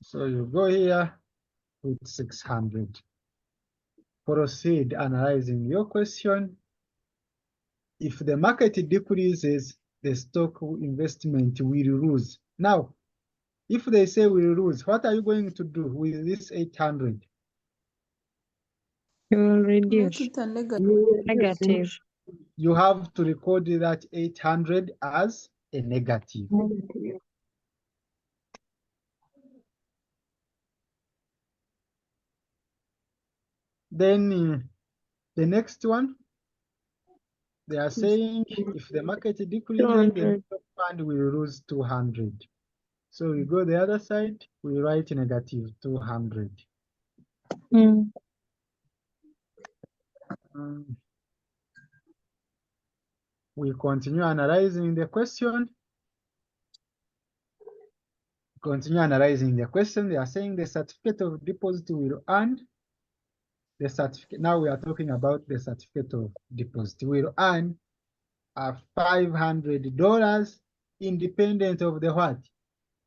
So you go here with 600. Proceed analyzing your question. If the market decreases, the stock investment will lose. Now, if they say will lose, what are you going to do with this 800? You will Make reduce. it a negative. Negative. You have to record that 800 as a negative. Negative. Then the next one, They are saying if the market decreases, the 200. mutual fund will lose 200. So we go the other side, we write negative 200. Mm. We continue analyzing the question. Continue analyzing the question. They are saying the certificate of deposit will earn the certificate. Now we are talking about the certificate of deposit will earn $500 independent of the what?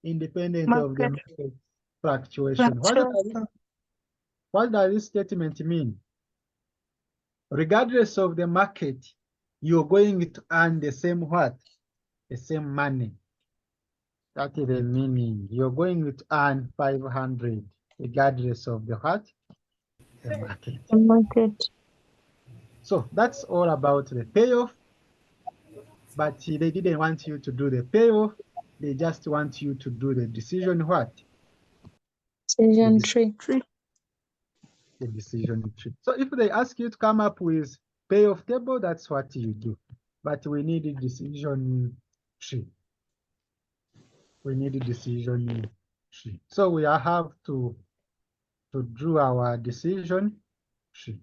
Independent of the Market market fluctuation. fluctuation. What does this statement mean? Regardless of the market, you're going to earn the same what? The same money. That is the meaning. You're going to earn 500 regardless of the what? The market. The market. So that's all about the payoff. But they didn't want you to do the payoff. They just want you to do the decision what? Decision tree. The decision tree. So if they ask you to come up with payoff table, that's what you do. But we need a decision tree. We need a decision tree. So we have to draw our decision tree.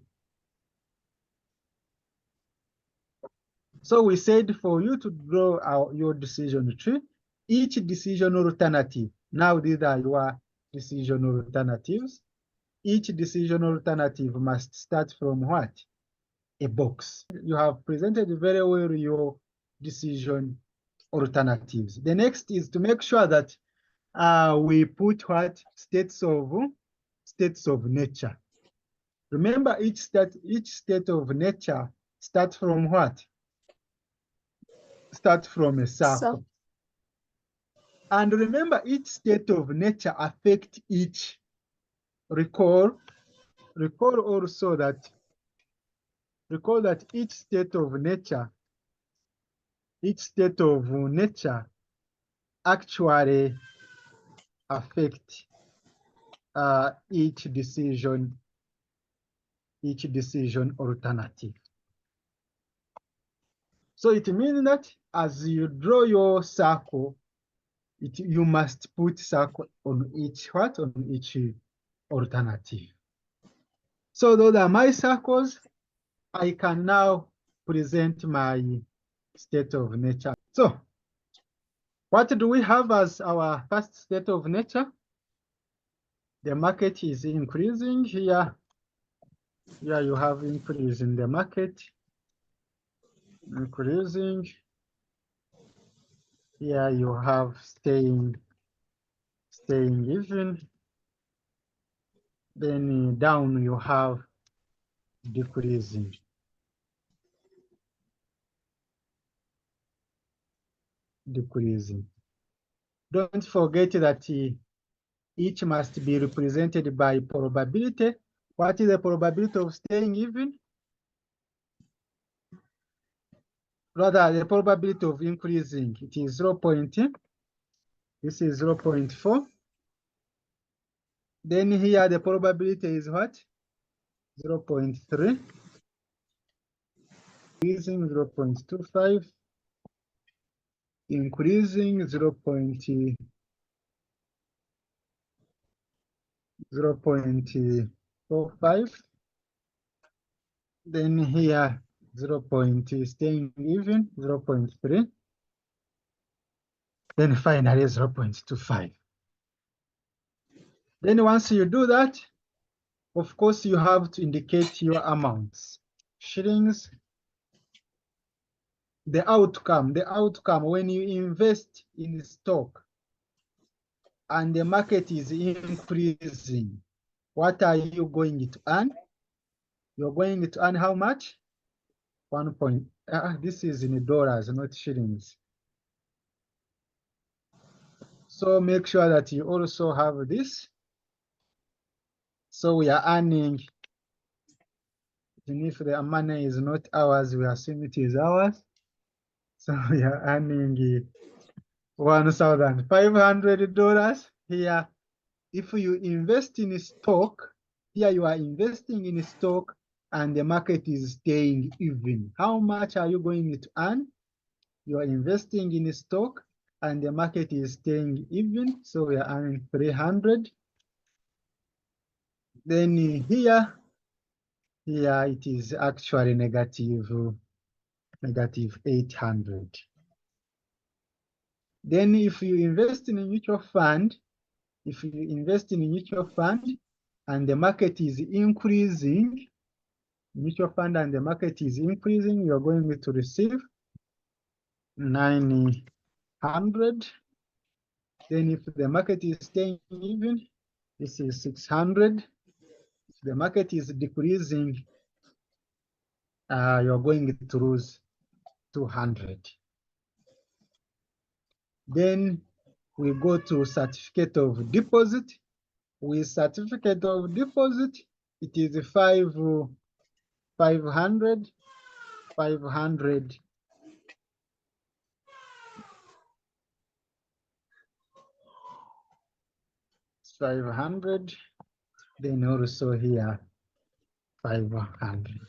So we said for you to draw your decision tree, each decision alternative. Now these are your decision alternatives. Each decision alternative must start from what? A box. You have presented very well your decision alternatives. The next is to make sure that we put what? States of nature. Remember, each state of nature starts from what? Start from a circle. And remember, each state of nature affects each. Recall also that each state of nature actually affect each decision alternative. So it means that as you draw your circle, you must put circle on each what? On each alternative. So those are my circles. I can now present my state of nature. So what do we have as our first state of nature? The market is increasing here. Here you have increase in the market. Increasing. Here you have staying even. Then down you have decreasing. Don't forget that each must be represented by probability. What is the probability of staying even? Rather, the probability of increasing, it is 0. This is 0.4. Then here the probability is what? 0.3. Increasing 0.25. Increasing 0.45. Then here 0. Staying even 0.3. Then finally 0.25. Then once you do that, of course you have to indicate your amounts. Shillings. The outcome when you invest in stock and the market is increasing, what are you going to earn? You're going to earn how much? 1 point. This is in dollars, not shillings. So make sure that you also have this. So we are earning, even if the money is not ours, we assume it is ours. So we are earning $1,500 here. If you invest in stock, here you are investing in stock and the market is staying even. How much are you going to earn? You are investing in a stock and the market is staying even, so we are earning 300. Then here it is actually negative 800. Then if you invest in a mutual fund, and the market is increasing, mutual fund and the market is increasing, you're going to receive 900. Then if the market is staying even, this is 600. If the market is decreasing, you're going to lose 200. Then we go to certificate of deposit. With certificate of deposit, it is 500. 500. Then also here 500.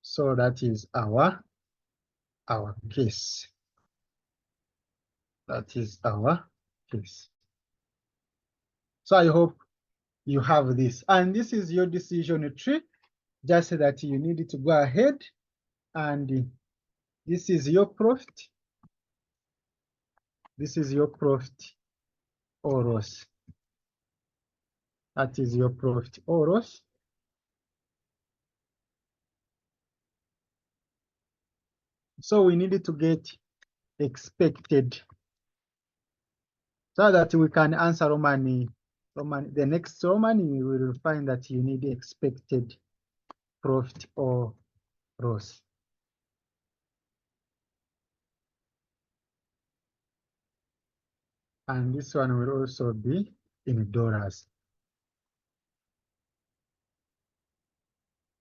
So that is our case. That is our case. So I hope you have this. And this is your decision tree. Just that you need to go ahead and this is your profit. This is your profit or loss. That is your profit or loss. So we needed to get expected so that we can answer Romani. The next Romani, we will find that you need expected profit or loss. And this one will also be in dollars.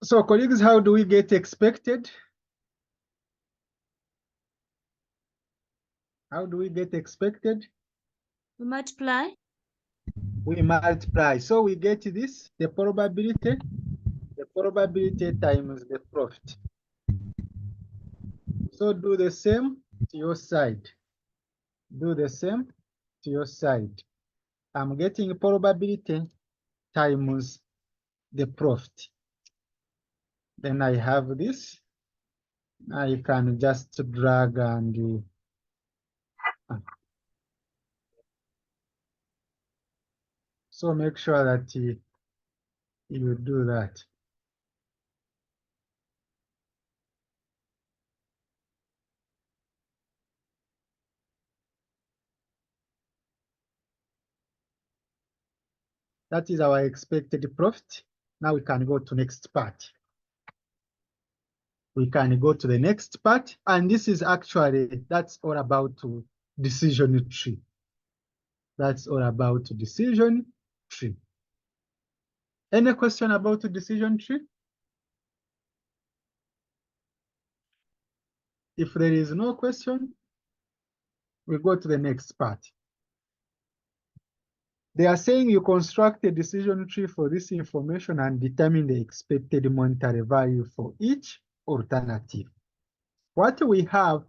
So colleagues, how do we get expected? How do we get expected? We multiply. We multiply. So we get this, the probability times the profit. So do the same to your side. Do the same to your side. I'm getting probability times the profit. Then I have this. I can just drag and so make sure that you do that. That is our expected profit. Now we can go to next part. We can go to the next part, and this is actually, that's all about decision tree. That's all about decision tree. Any question about the decision tree? If there is no question, we go to the next part. They are saying you construct a decision tree for this information and determine the expected monetary value for each alternative. What we have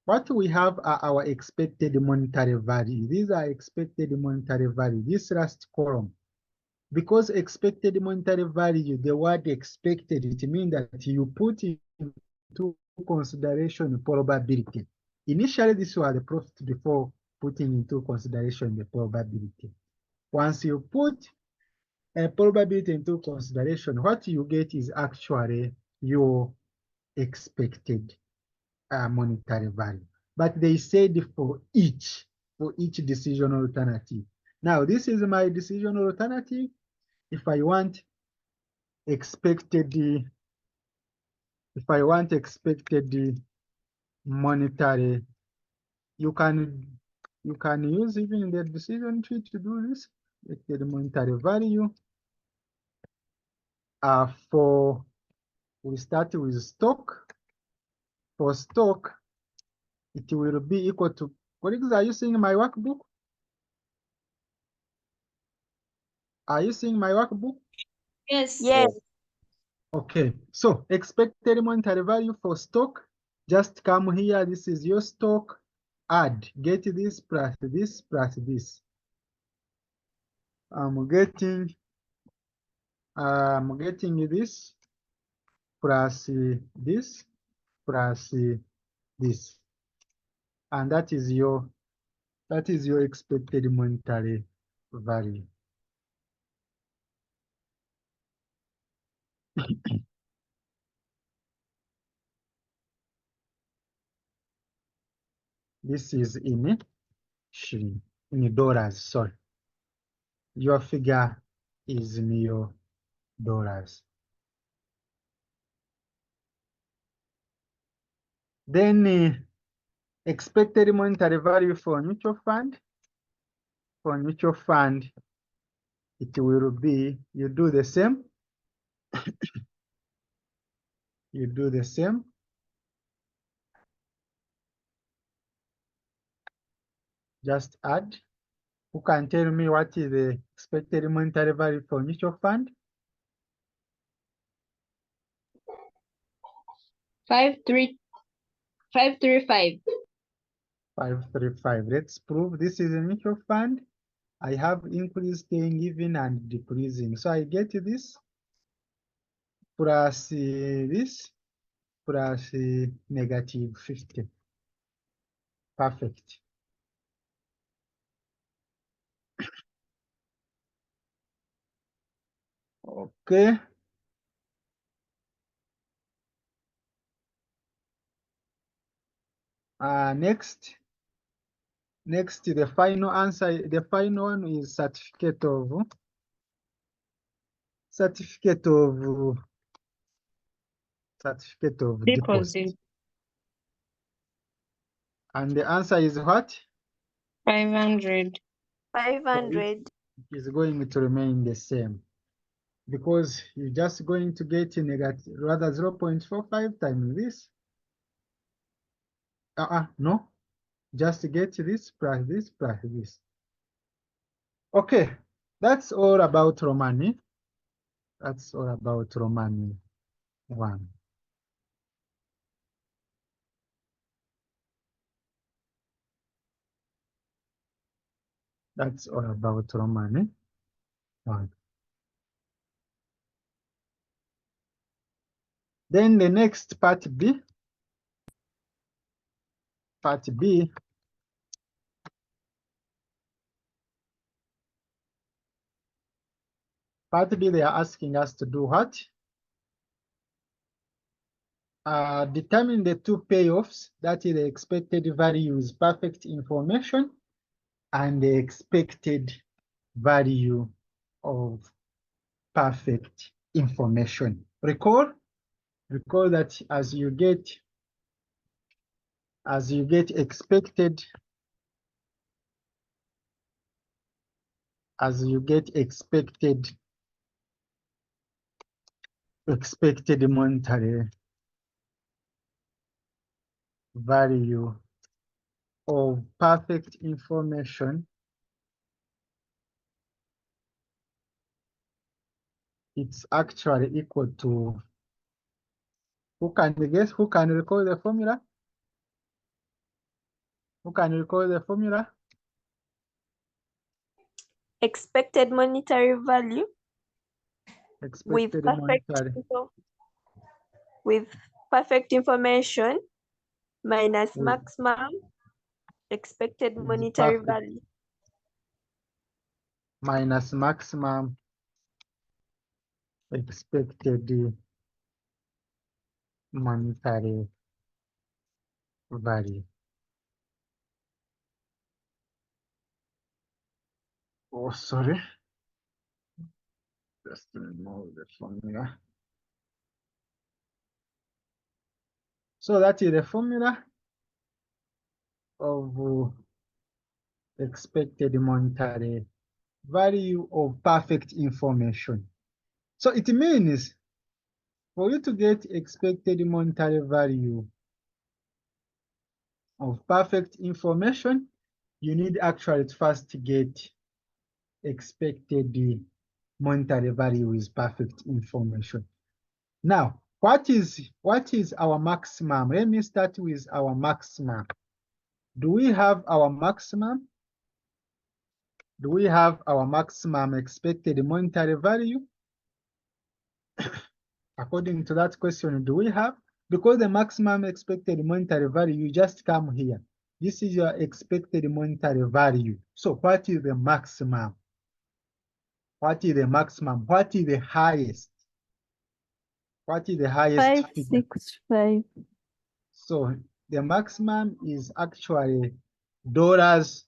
are our expected monetary value. These are expected monetary value, this last column. Because expected monetary value, the word expected, it means that you put into consideration probability. Initially, this was the profit before putting into consideration the probability. Once you put a probability into consideration, what you get is actually your expected monetary value. But they said for each decision alternative. Now, this is my decision alternative. If I want expected monetary, you can use even the decision tree to do this. The monetary value we start with stock. For stock, it will be equal to Colleagues, are you seeing my workbook? Are you seeing my workbook? Yes. Yes. Okay, so expected monetary value for stock, just come here, this is your stock, add, get this plus this plus this. I'm getting this plus this plus this, and that is your expected monetary value. This is in shilling, in dollars, sorry. Your figure is in your dollars. Then expected monetary value for mutual fund. For mutual fund, it will be, you do the same. You do the same. Just add. Who can tell me what is the expected monetary value for mutual fund? 535. 535. Let's prove this is a mutual fund. I have increase, staying even, and decreasing. So I get this plus this plus negative 50. Perfect. Okay. Next, the final answer, the final one is certificate of deposit. And the answer is what? 500. 500. It is going to remain the same, because you're just going to get a negative, rather 0.45 times this. No, just get this plus this plus this. Okay, that's all about Romani. That's all about Romani 1. That's all about Romani 1. Then the next part B. Part B. Part B, they are asking us to do what? Determine the two payoffs, that is the expected value is perfect information and the expected value of perfect information. Recall that as you get expected monetary value of perfect information, it's actually equal to, who can guess? Who can recall the formula? Who can recall the formula? Expected monetary value with perfect information minus maximum expected monetary value. Minus maximum expected monetary value. Oh, sorry. Just remove the formula. So that is the formula of expected monetary value of perfect information. So it means for you to get expected monetary value of perfect information, you need actually to first get expected monetary value with perfect information. Now, what is our maximum? Let me start with our maximum. Do we have our maximum? Do we have our maximum expected monetary value? According to that question, do we have? Because the maximum expected monetary value, you just come here. This is your expected monetary value. So what is the maximum? What is the maximum? What is the highest? What is the highest figure? 565. So the maximum is actually dollars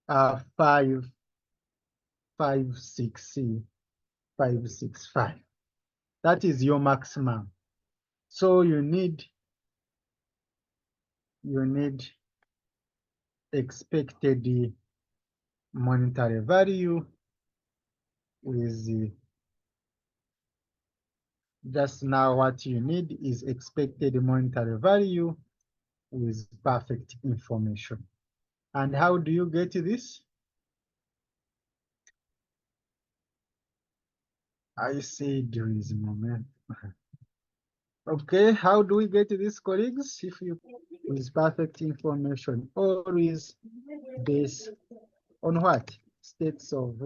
565. That is your maximum. So you need expected monetary value with just now what you need is expected monetary value with perfect information. And how do you get this? I say there is a moment. Okay, how do we get this, colleagues? If you with perfect information, always based on what? States of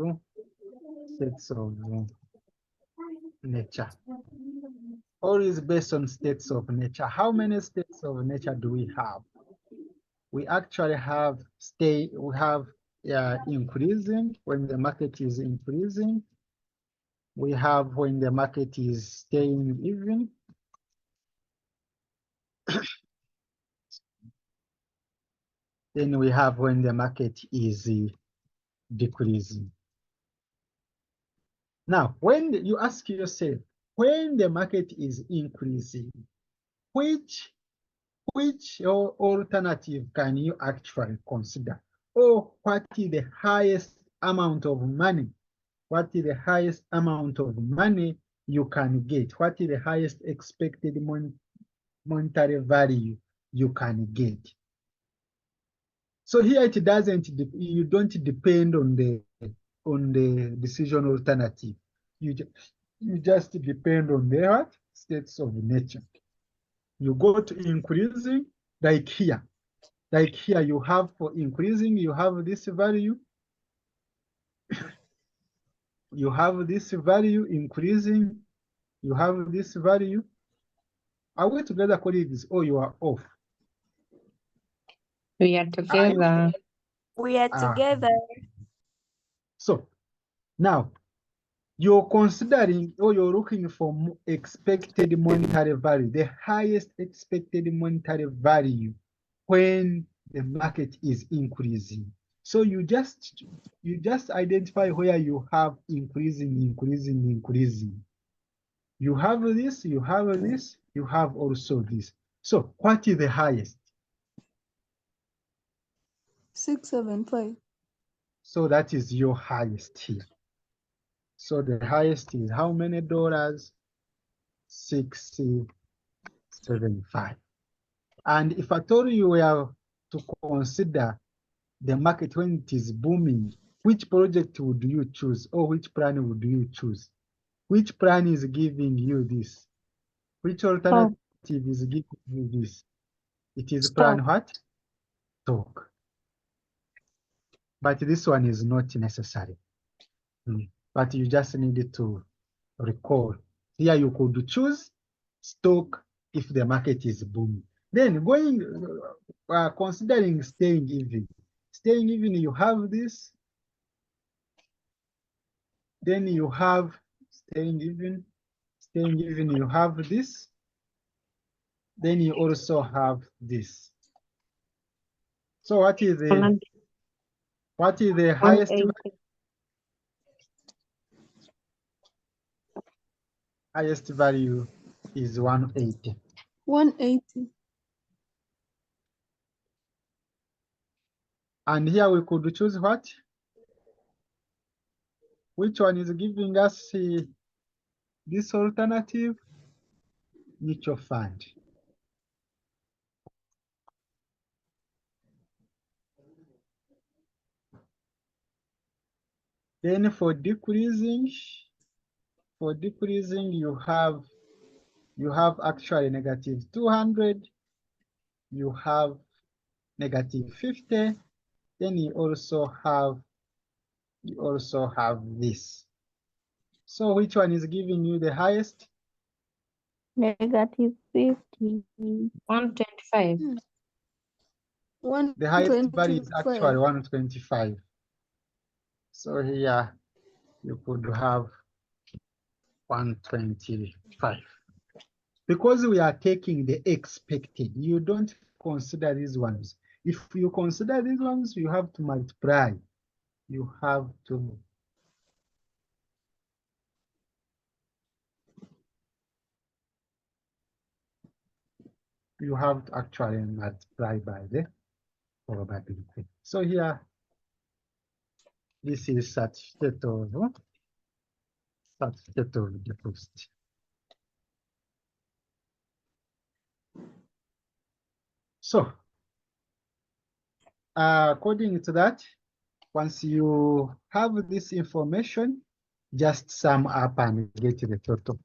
nature. Always based on states of nature. How many states of nature do we have? We actually have increasing when the market is increasing. We have when the market is staying even. Then we have when the market is decreasing. Now, when you ask yourself, when the market is increasing, which alternative can you actually consider? Or what is the highest amount of money? What is the highest amount of money you can get? What is the highest expected monetary value you can get? So here it doesn't, you don't depend on the decision alternative. You just depend on the what? States of nature. You go to increasing, like here. Like here you have for increasing, you have this value. You have this value increasing, you have this value. Are we together, colleagues, or you are off? We are together. We are together. So now you're considering or you're looking for expected monetary value, the highest expected monetary value when the market is increasing. So you just identify where you have increasing. You have this, you have this, you have also this. So what is the highest? 675. So that is your highest here. So the highest is how many dollars? 675. And if I told you we have to consider the market when it is booming, which project would you choose, or which plan would you choose? Which plan is giving you this? Which alternative is giving you this? It is plan what? Stock. But this one is not necessary. But you just need to recall. Here you could choose stock if the market is booming. Then considering staying even. Staying even, you have this. Then you have staying even. Staying even, you have this. Then you also have this. So what is the highest value? Highest value is 180. 180. And here we could choose what? Which one is giving us this alternative? Mutual fund. Then for decreasing, you have actually negative 200, you have negative 50, then you also have this. So which one is giving you the highest? Negative 50. 125. The highest value is 125. actually 125. So here you could have 125. Because we are taking the expected, you don't consider these ones. If you consider these ones, you have to multiply. You have to actually multiply by the probability. So here, this is certificate of deposit. So, according to that, once you have this information, just sum up and get the total.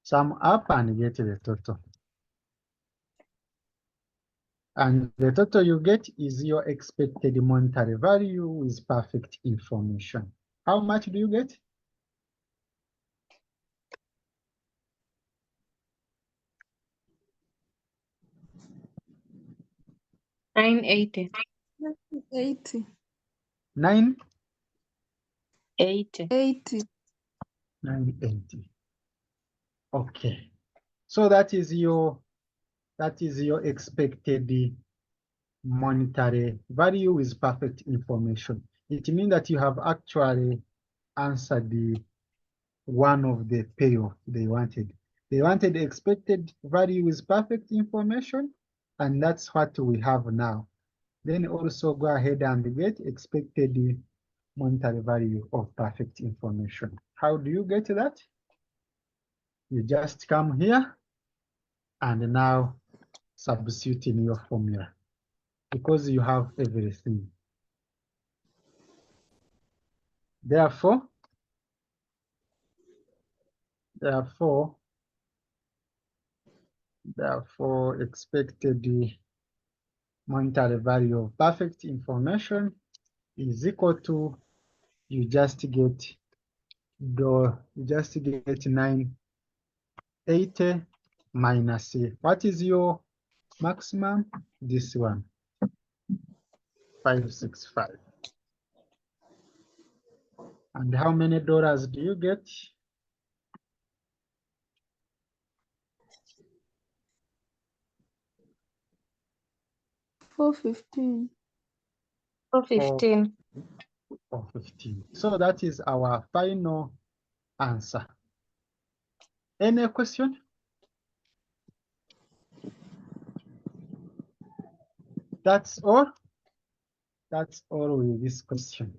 Sum up and get the total. And the total you get is your expected monetary value with perfect information. How much do you get? $980. 80. 80. 980. Okay. So that is your expected monetary value with perfect information. It means that you have actually answered the one of the payoff they wanted. They wanted expected value with perfect information, and that's what we have now. Then also go ahead and get expected monetary value of perfect information. How do you get that? You just come here and now substitute in your formula because you have everything. Therefore, expected monetary value of perfect information is equal to, you just get 980 minus what is your maximum? This one, 565. And how many dollars do you get? $415. 415. 415. So that is our final answer. Any question? That's all. That's all with this question.